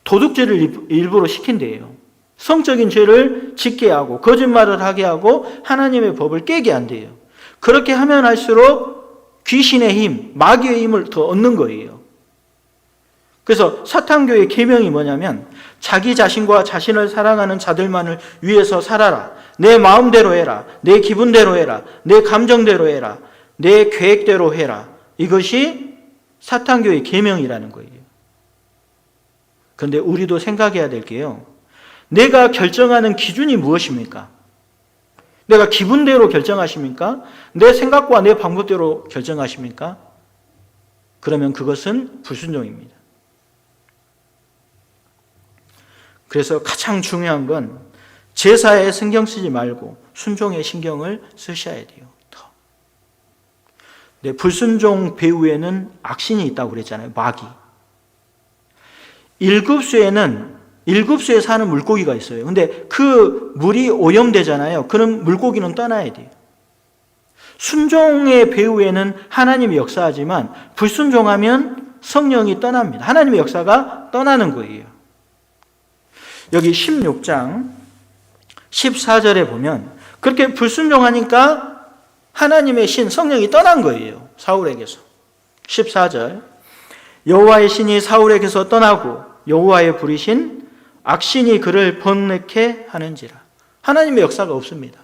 도둑질을 일부러 시킨대요. 성적인 죄를 짓게 하고 거짓말을 하게 하고 하나님의 법을 깨게 한대요. 그렇게 하면 할수록 귀신의 힘, 마귀의 힘을 더 얻는 거예요. 그래서 사탄교의 계명이 뭐냐면 자기 자신과 자신을 사랑하는 자들만을 위해서 살아라. 내 마음대로 해라. 내 기분대로 해라. 내 감정대로 해라. 내 계획대로 해라. 이것이 사탄교의 계명이라는 거예요. 그런데 우리도 생각해야 될 게요. 내가 결정하는 기준이 무엇입니까? 내가 기분대로 결정하십니까? 내 생각과 내 방법대로 결정하십니까? 그러면 그것은 불순종입니다. 그래서 가장 중요한 건 제사에 신경 쓰지 말고 순종에 신경을 쓰셔야 돼요. 더. 네, 불순종 배후에는 악신이 있다고 그랬잖아요. 마귀. 일급수에 사는 물고기가 있어요. 근데 그 물이 오염되잖아요. 그럼 물고기는 떠나야 돼요. 순종의 배후에는 하나님이 역사하지만 불순종하면 성령이 떠납니다. 하나님의 역사가 떠나는 거예요. 여기 16장 14절에 보면 그렇게 불순종하니까 하나님의 신 성령이 떠난 거예요. 사울에게서. 14절 여호와의 신이 사울에게서 떠나고 여호와의 부리신 악신이 그를 번뇌케 하는지라. 하나님의 역사가 없습니다.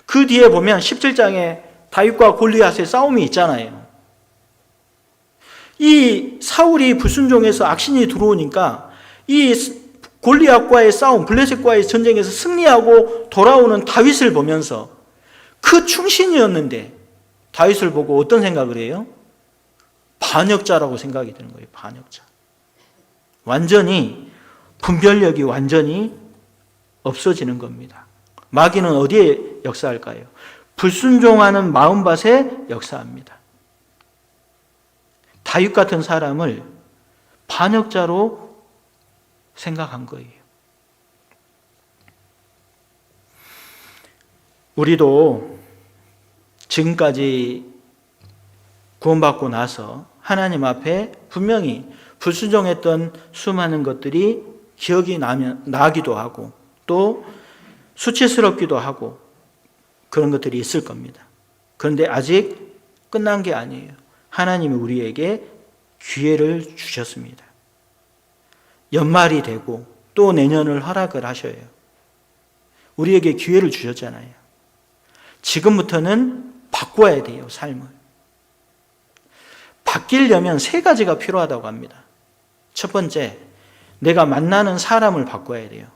그 뒤에 보면 17장에 다윗과 골리앗의 싸움이 있잖아요. 이 사울이 불순종해서 악신이 들어오니까 이 골리앗과의 싸움, 블레셋과의 전쟁에서 승리하고 돌아오는 다윗을 보면서 그 충신이었는데 다윗을 보고 어떤 생각을 해요? 반역자라고 생각이 드는 거예요. 반역자. 완전히 분별력이 완전히 없어지는 겁니다. 마귀는 어디에 역사할까요? 불순종하는 마음밭에 역사합니다. 다윗 같은 사람을 반역자로 생각한 거예요. 우리도 지금까지 구원받고 나서 하나님 앞에 분명히 불순종했던 수많은 것들이 기억이 나기도 하고 또 수치스럽기도 하고 그런 것들이 있을 겁니다. 그런데 아직 끝난 게 아니에요. 하나님이 우리에게 기회를 주셨습니다. 연말이 되고 또 내년을 허락을 하셔요. 우리에게 기회를 주셨잖아요. 지금부터는 바꿔야 돼요, 삶을. 바뀌려면 세 가지가 필요하다고 합니다. 첫 번째, 내가 만나는 사람을 바꿔야 돼요.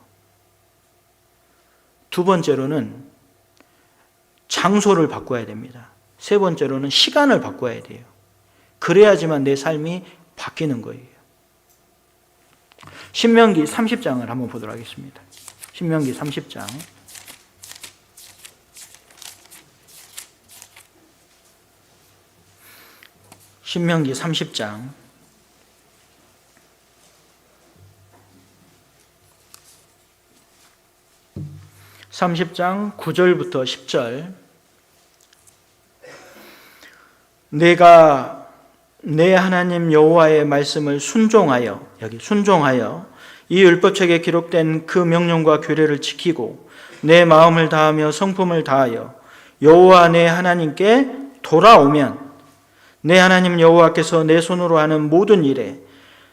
두 번째로는 장소를 바꿔야 됩니다. 세 번째로는 시간을 바꿔야 돼요. 그래야지만 내 삶이 바뀌는 거예요. 신명기 30장을 한번 보도록 하겠습니다. 신명기 30장. 신명기 30장 9절부터 10절. 내가 내 하나님 여호와의 말씀을 순종하여, 여기 순종하여 이 율법책에 기록된 그 명령과 규례를 지키고 내 마음을 다하며 성품을 다하여 여호와 내 하나님께 돌아오면 내 하나님 여호와께서 내 손으로 하는 모든 일에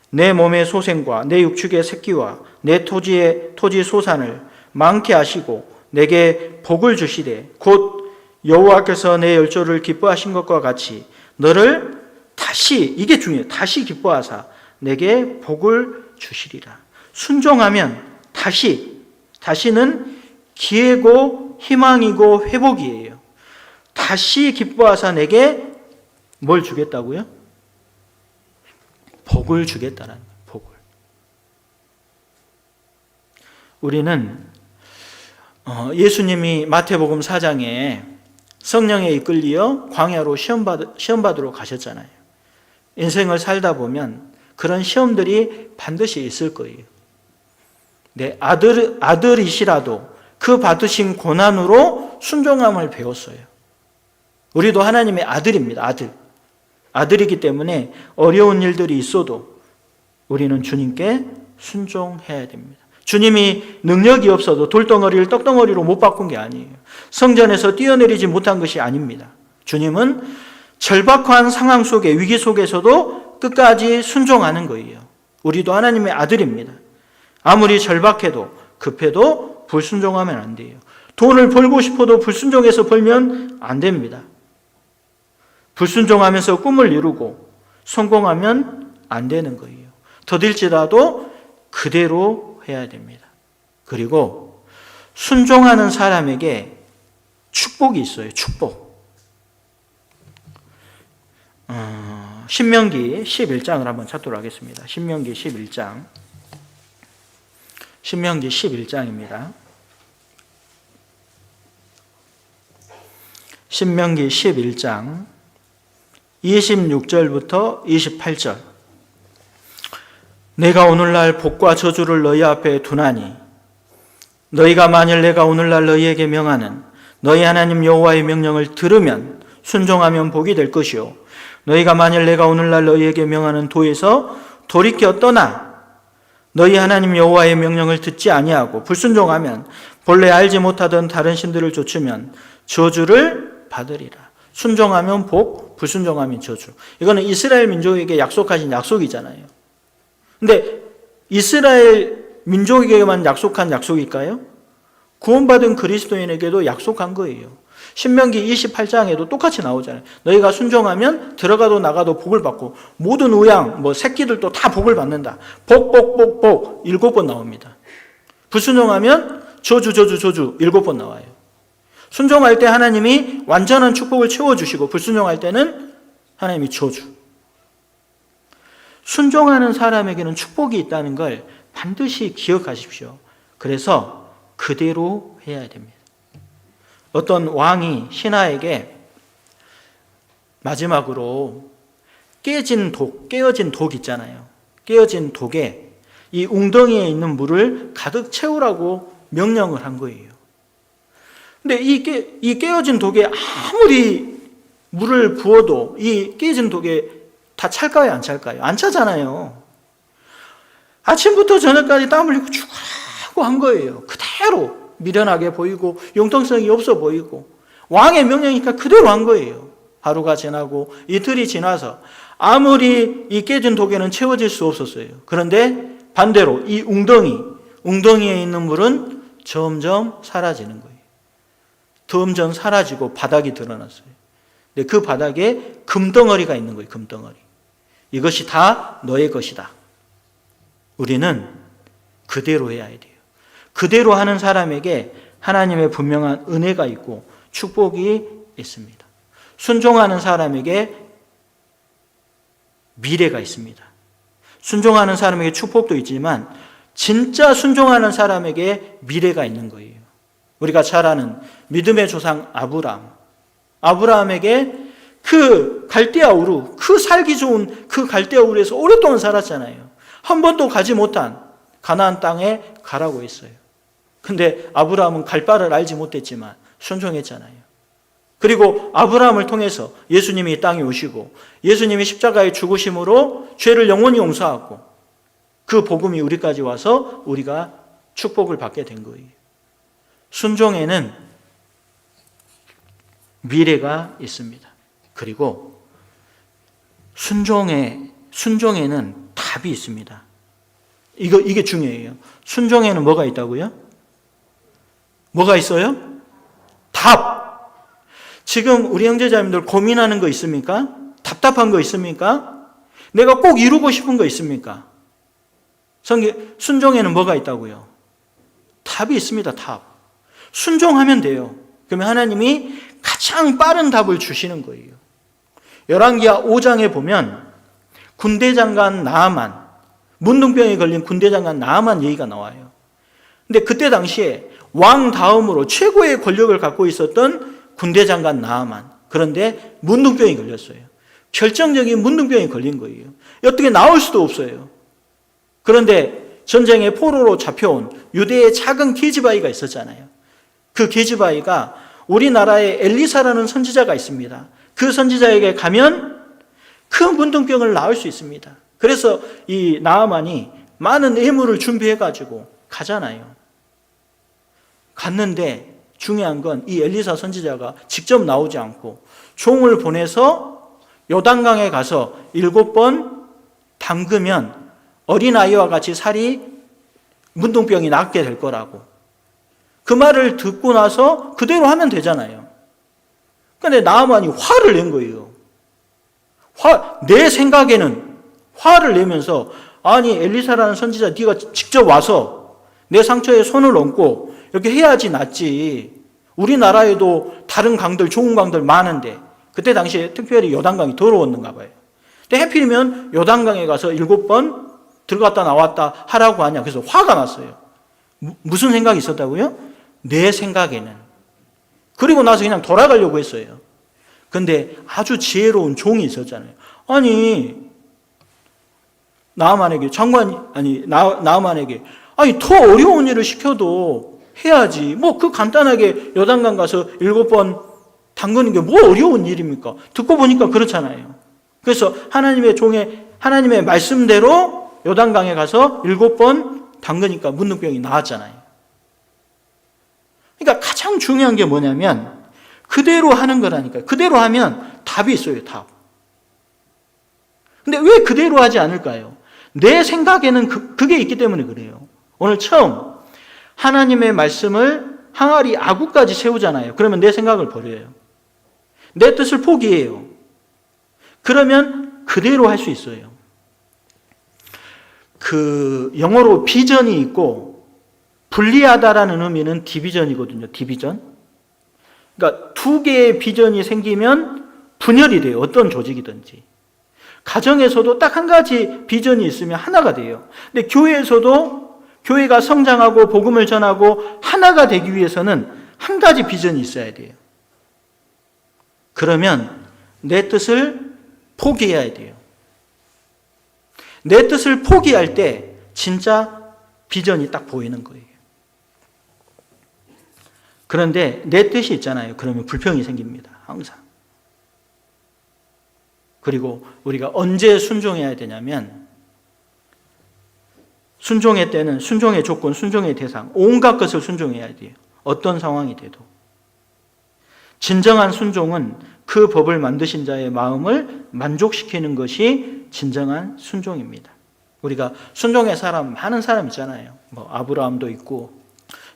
내 몸의 소생과 내 육축의 새끼와 내 토지 소산을 많게 하시고 내게 복을 주시되 곧 여호와께서 내 열조를 기뻐하신 것과 같이 너를 다시, 이게 중요해요. 다시 기뻐하사 내게 복을 주시리라. 순종하면 다시는 기회고 희망이고 회복이에요. 다시 기뻐하사 내게 뭘 주겠다고요? 복을 주겠다는 거예요. 복을. 우리는 예수님이 마태복음 4장에 성령에 이끌려 광야로 시험 받으러 가셨잖아요. 인생을 살다 보면 그런 시험들이 반드시 있을 거예요. 네, 아들이시라도 그 받으신 고난으로 순종함을 배웠어요. 우리도 하나님의 아들입니다. 아들이기 때문에 어려운 일들이 있어도 우리는 주님께 순종해야 됩니다. 주님이 능력이 없어도 돌덩어리를 떡덩어리로 못 바꾼 게 아니에요. 성전에서 뛰어내리지 못한 것이 아닙니다. 주님은 절박한 상황 속에, 위기 속에서도 끝까지 순종하는 거예요. 우리도 하나님의 아들입니다. 아무리 절박해도 급해도 불순종하면 안 돼요. 돈을 벌고 싶어도 불순종해서 벌면 안 됩니다. 불순종하면서 꿈을 이루고 성공하면 안 되는 거예요. 더딜지라도 그대로 해야 됩니다. 그리고 순종하는 사람에게 축복이 있어요. 축복. 신명기 11장을 한번 찾도록 하겠습니다. 신명기 11장. 신명기 11장입니다. 신명기 11장 26절부터 28절. 내가 오늘날 복과 저주를 너희 앞에 두나니 너희가 만일 내가 오늘날 너희에게 명하는 너희 하나님 여호와의 명령을 들으면 순종하면 복이 될 것이요 너희가 만일 내가 오늘날 너희에게 명하는 도에서 돌이켜 떠나 너희 하나님 여호와의 명령을 듣지 아니하고 불순종하면 본래 알지 못하던 다른 신들을 좇으면 저주를 받으리라. 순종하면 복, 불순종하면 저주. 이거는 이스라엘 민족에게 약속하신 약속이잖아요. 근데 이스라엘 민족에게만 약속한 약속일까요? 구원받은 그리스도인에게도 약속한 거예요. 신명기 28장에도 똑같이 나오잖아요. 너희가 순종하면 들어가도 나가도 복을 받고 모든 우양, 새끼들도 다 복을 받는다. 복 7번 나옵니다. 불순종하면 저주 7번 나와요. 순종할 때 하나님이 완전한 축복을 채워주시고, 불순종할 때는 하나님이 저주. 순종하는 사람에게는 축복이 있다는 걸 반드시 기억하십시오. 그래서 그대로 해야 됩니다. 어떤 왕이 신하에게 마지막으로 깨어진 독 있잖아요. 깨어진 독에 이 웅덩이에 있는 물을 가득 채우라고 명령을 한 거예요. 근데 이 깨어진 독에 아무리 물을 부어도 이 깨어진 독에 다 찰까요, 안 찰까요? 안 차잖아요. 아침부터 저녁까지 땀 흘리고 죽으라고 한 거예요. 그대로 미련하게 보이고 융통성이 없어 보이고, 왕의 명령이니까 그대로 한 거예요. 하루가 지나고 이틀이 지나서 아무리 이 깨진 독에는 채워질 수 없었어요. 그런데 반대로 이 웅덩이에 있는 물은 점점 사라지는 거예요. 점점 사라지고 바닥이 드러났어요. 근데 그 바닥에 금덩어리가 있는 거예요. 금덩어리. 이것이 다 너의 것이다. 우리는 그대로 해야 돼요. 그대로 하는 사람에게 하나님의 분명한 은혜가 있고 축복이 있습니다. 순종하는 사람에게 미래가 있습니다. 순종하는 사람에게 축복도 있지만 진짜 순종하는 사람에게 미래가 있는 거예요. 우리가 잘 아는 믿음의 조상 아브라함에게 그 갈대아 우르, 그 살기 좋은 그 갈대아 우르에서 오랫동안 살았잖아요. 한 번도 가지 못한 가나안 땅에 가라고 했어요. 근데 아브라함은 갈 바를 알지 못했지만 순종했잖아요. 그리고 아브라함을 통해서 예수님이 이 땅에 오시고 예수님이 십자가의 죽으심으로 죄를 영원히 용서하고 그 복음이 우리까지 와서 우리가 축복을 받게 된 거예요. 순종에는 미래가 있습니다. 그리고 순종에는 답이 있습니다. 이게 중요해요. 순종에는 뭐가 있다고요? 뭐가 있어요? 답. 지금 우리 형제자매들 고민하는 거 있습니까? 답답한 거 있습니까? 내가 꼭 이루고 싶은 거 있습니까? 순종에는 뭐가 있다고요? 답이 있습니다. 답. 순종하면 돼요. 그러면 하나님이 가장 빠른 답을 주시는 거예요. 열왕기하 5장에 보면 군대장관 나아만, 문둥병에 걸린 군대장관 나아만 얘기가 나와요. 근데 그때 당시에 왕 다음으로 최고의 권력을 갖고 있었던 군대장관 나아만, 그런데 문둥병이 걸렸어요. 결정적인 문둥병이 걸린 거예요. 어떻게 나올 수도 없어요. 그런데 전쟁의 포로로 잡혀온 유대의 작은 계집아이가 있었잖아요. 그 계집아이가 우리나라에 엘리사라는 선지자가 있습니다. 그 선지자에게 가면 그 문둥병을 나을 수 있습니다. 그래서 이 나아만이 많은 예물을 준비해가지고 가잖아요. 갔는데 중요한 건 이 엘리사 선지자가 직접 나오지 않고 종을 보내서 요단강에 가서 7번 담그면 어린아이와 같이 살이 문둥병이 낫게 될 거라고. 그 말을 듣고 나서 그대로 하면 되잖아요. 그런데 나아만이 화를 낸 거예요. 내 생각에는 화를 내면서, 아니 엘리사라는 선지자 네가 직접 와서 내 상처에 손을 얹고 이렇게 해야지 낫지. 우리나라에도 다른 강들, 좋은 강들 많은데, 그때 당시에 특별히 요단강이 더러웠는가 봐요. 근데 하필이면 요단강에 가서 7번 들어갔다 나왔다 하라고 하냐. 그래서 화가 났어요. 무슨 생각이 있었다고요? 내 생각에는. 그리고 나서 그냥 돌아가려고 했어요. 근데 아주 지혜로운 종이 있었잖아요. 아니 나아만에게 더 어려운 일을 시켜도 해야지. 뭐 그 간단하게 요단강 가서 7번 담그는 게 뭐 어려운 일입니까? 듣고 보니까 그렇잖아요. 그래서 하나님의 말씀대로 요단강에 가서 7번 담그니까 문둥병이 나았잖아요. 그러니까 가장 중요한 게 뭐냐면 그대로 하는 거라니까요. 그대로 하면 답이 있어요. 답. 근데 왜 그대로 하지 않을까요? 내 생각에는 그게 있기 때문에 그래요. 오늘 처음 하나님의 말씀을 항아리 아구까지 세우잖아요. 그러면 내 생각을 버려요. 내 뜻을 포기해요. 그러면 그대로 할 수 있어요. 그 영어로 비전이 있고 분리하다라는 의미는 디비전이거든요. 디비전. 그러니까 두 개의 비전이 생기면 분열이 돼요. 어떤 조직이든지. 가정에서도 딱 한 가지 비전이 있으면 하나가 돼요. 근데 교회에서도 교회가 성장하고 복음을 전하고 하나가 되기 위해서는 한 가지 비전이 있어야 돼요. 그러면 내 뜻을 포기해야 돼요. 내 뜻을 포기할 때 진짜 비전이 딱 보이는 거예요. 그런데 내 뜻이 있잖아요. 그러면 불평이 생깁니다. 항상. 그리고 우리가 언제 순종해야 되냐면 순종의 때는 순종의 조건, 순종의 대상, 온갖 것을 순종해야 돼요. 어떤 상황이 돼도. 진정한 순종은 그 법을 만드신 자의 마음을 만족시키는 것이 진정한 순종입니다. 우리가 순종의 사람, 많은 사람 있잖아요. 뭐 아브라함도 있고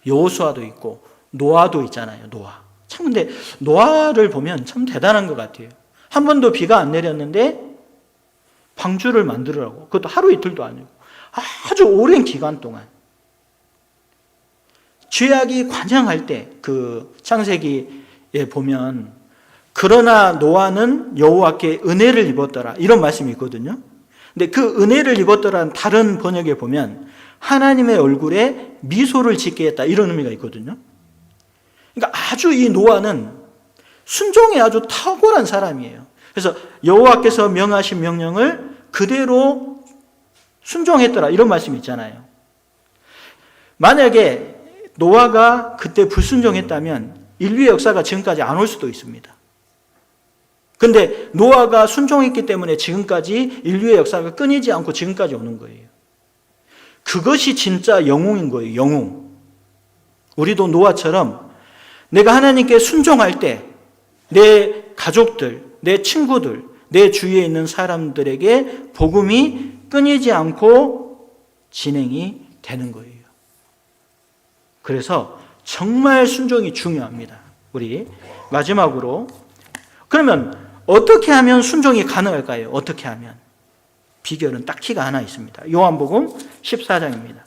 여호수아도 있고 노아도 있잖아요. 노아. 참 근데 노아를 보면 참 대단한 것 같아요. 한 번도 비가 안 내렸는데 방주를 만들으라고. 그것도 하루 이틀도 아니고 아주 오랜 기간 동안. 죄악이 관영할 때 그 창세기에 보면 그러나 노아는 여호와께 은혜를 입었더라 이런 말씀이 있거든요. 근데 그 은혜를 입었더라는 다른 번역에 보면 하나님의 얼굴에 미소를 짓게 했다 이런 의미가 있거든요. 그러니까 아주 이 노아는 순종에 아주 탁월한 사람이에요. 그래서 여호와께서 명하신 명령을 그대로 순종했더라 이런 말씀이 있잖아요. 만약에 노아가 그때 불순종했다면 인류의 역사가 지금까지 안 올 수도 있습니다. 근데 노아가 순종했기 때문에 지금까지 인류의 역사가 끊이지 않고 지금까지 오는 거예요. 그것이 진짜 영웅인 거예요. 영웅. 우리도 노아처럼 내가 하나님께 순종할 때 내 가족들, 내 친구들, 내 주위에 있는 사람들에게 복음이 끊이지 않고 진행이 되는 거예요. 그래서 정말 순종이 중요합니다. 우리 마지막으로 그러면 어떻게 하면 순종이 가능할까요? 어떻게 하면? 비결은 딱 키가 하나 있습니다. 요한복음 14장입니다.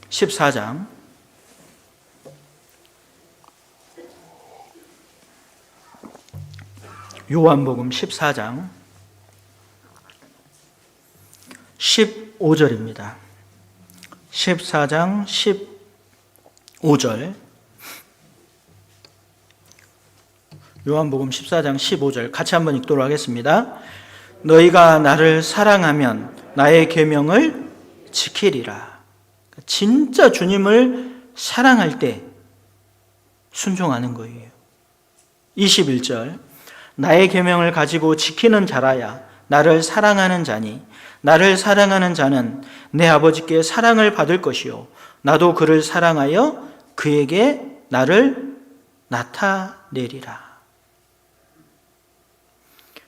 14장 요한복음 14장 15절입니다. 14장 15절 요한복음 14장 15절 같이 한번 읽도록 하겠습니다. 너희가 나를 사랑하면 나의 계명을 지키리라. 진짜 주님을 사랑할 때 순종하는 거예요. 21절 나의 계명을 가지고 지키는 자라야 나를 사랑하는 자니 나를 사랑하는 자는 내 아버지께 사랑을 받을 것이요 나도 그를 사랑하여 그에게 나를 나타내리라.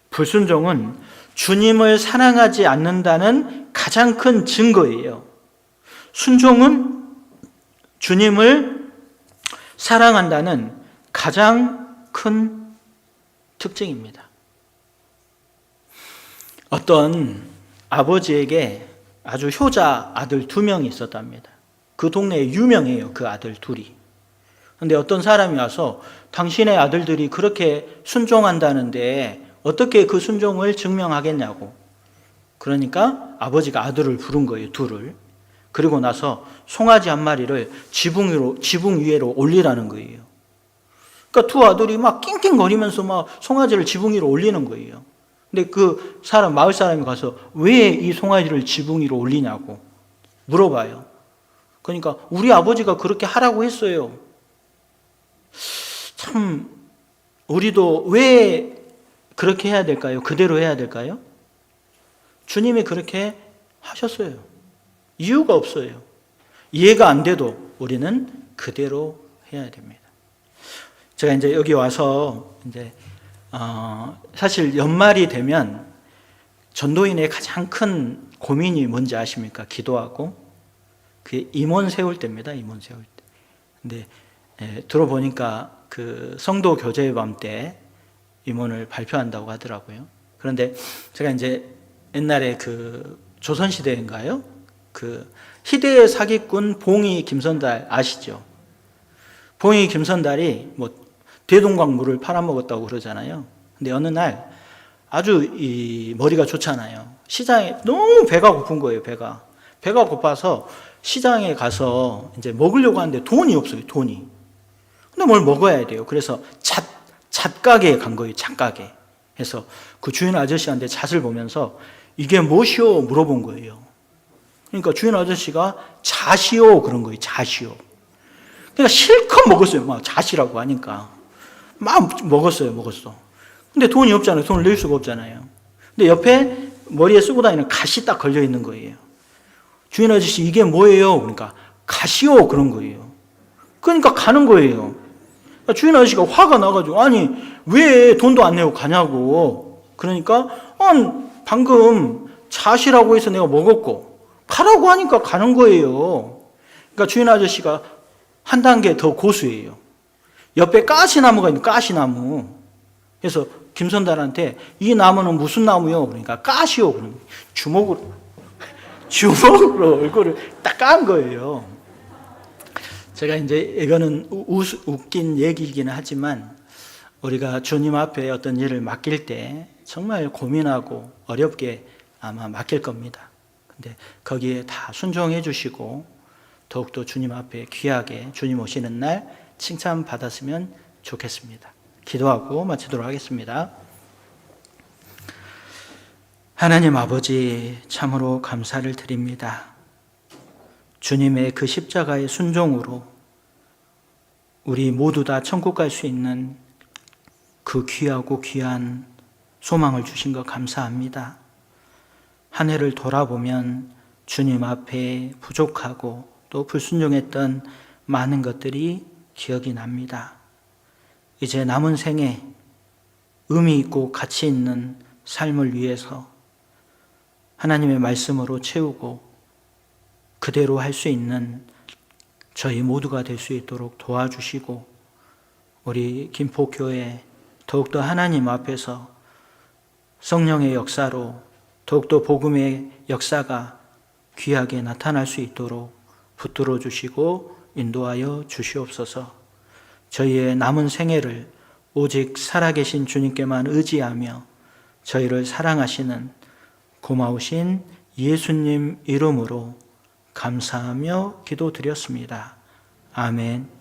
불순종은 주님을 사랑하지 않는다는 가장 큰 증거예요. 순종은 주님을 사랑한다는 가장 큰 특징입니다. 어떤 아버지에게 아주 효자 아들 2명이 있었답니다. 그 동네에 유명해요. 그 아들 둘이. 그런데 어떤 사람이 와서 당신의 아들들이 그렇게 순종한다는데 어떻게 그 순종을 증명하겠냐고. 그러니까 아버지가 아들을 부른 거예요. 둘을. 그리고 나서 송아지 한 마리를 지붕 위로 올리라는 거예요. 그러니까 두 아들이 막 낑낑거리면서 막 송아지를 지붕 위로 올리는 거예요. 근데 그 사람, 마을 사람이 가서 왜 이 송아지를 지붕 위로 올리냐고 물어봐요. 그러니까 우리 아버지가 그렇게 하라고 했어요. 참, 우리도 왜 그렇게 해야 될까요? 그대로 해야 될까요? 주님이 그렇게 하셨어요. 이유가 없어요. 이해가 안 돼도 우리는 그대로 해야 됩니다. 제가 이제 여기 와서 이제 사실 연말이 되면 전도인의 가장 큰 고민이 뭔지 아십니까? 기도하고 그게 임원 세울 때입니다. 임원 세울 때. 근데 들어보니까 그 성도 교제의 밤 때 임원을 발표한다고 하더라고요. 그런데 제가 이제 옛날에 그 조선시대인가요? 그 희대의 사기꾼 봉이 김선달 아시죠? 봉이 김선달이 뭐 대동강 물을 팔아먹었다고 그러잖아요. 근데 어느 날 아주 이 머리가 좋잖아요. 시장에 너무 배가 고픈 거예요. 배가 고파서 시장에 가서 이제 먹으려고 하는데 돈이 없어요. 돈이. 근데 뭘 먹어야 돼요. 그래서 잣가게에 간 거예요. 잣가게. 그래서 그 주인 아저씨한테 잣을 보면서 이게 무엇이오 물어본 거예요. 그러니까 주인 아저씨가 잣이요 그런 거예요. 잣이요. 그러니까 실컷 먹었어요. 막 잣이라고 하니까 막 먹었어. 근데 돈이 없잖아요. 돈을 낼 수가 없잖아요. 근데 옆에 머리에 쓰고 다니는 갓이 딱 걸려 있는 거예요. 주인 아저씨 이게 뭐예요? 그러니까 갓이요 그런 거예요. 그러니까 가는 거예요. 주인 아저씨가 화가 나가지고 아니 왜 돈도 안 내고 가냐고. 그러니까 방금 잣이라고 해서 내가 먹었고 가라고 하니까 가는 거예요. 그러니까 주인 아저씨가 한 단계 더 고수예요. 옆에 가시나무가 있는 가시나무. 그래서 김선달한테 이 나무는 무슨 나무요? 그러니까 가시오. 그러면 주먹으로 얼굴을 딱 깐 거예요. 제가 이제 이거는 웃긴 얘기이기는 하지만 우리가 주님 앞에 어떤 일을 맡길 때 정말 고민하고 어렵게 아마 맡길 겁니다. 근데 거기에 다 순종해 주시고 더욱더 주님 앞에 귀하게 주님 오시는 날 칭찬받았으면 좋겠습니다. 기도하고 마치도록 하겠습니다. 하나님 아버지 참으로 감사를 드립니다. 주님의 그 십자가의 순종으로 우리 모두 다 천국 갈 수 있는 그 귀하고 귀한 소망을 주신 것 감사합니다. 한 해를 돌아보면 주님 앞에 부족하고 또 불순종했던 많은 것들이 기억이 납니다. 이제 남은 생에 의미 있고 가치 있는 삶을 위해서 하나님의 말씀으로 채우고 그대로 할 수 있는 저희 모두가 될 수 있도록 도와주시고 우리 김포교회 더욱더 하나님 앞에서 성령의 역사로 더욱더 복음의 역사가 귀하게 나타날 수 있도록 붙들어 주시고 인도하여 주시옵소서. 저희의 남은 생애를 오직 살아계신 주님께만 의지하며 저희를 사랑하시는 고마우신 예수님 이름으로 감사하며 기도드렸습니다. 아멘.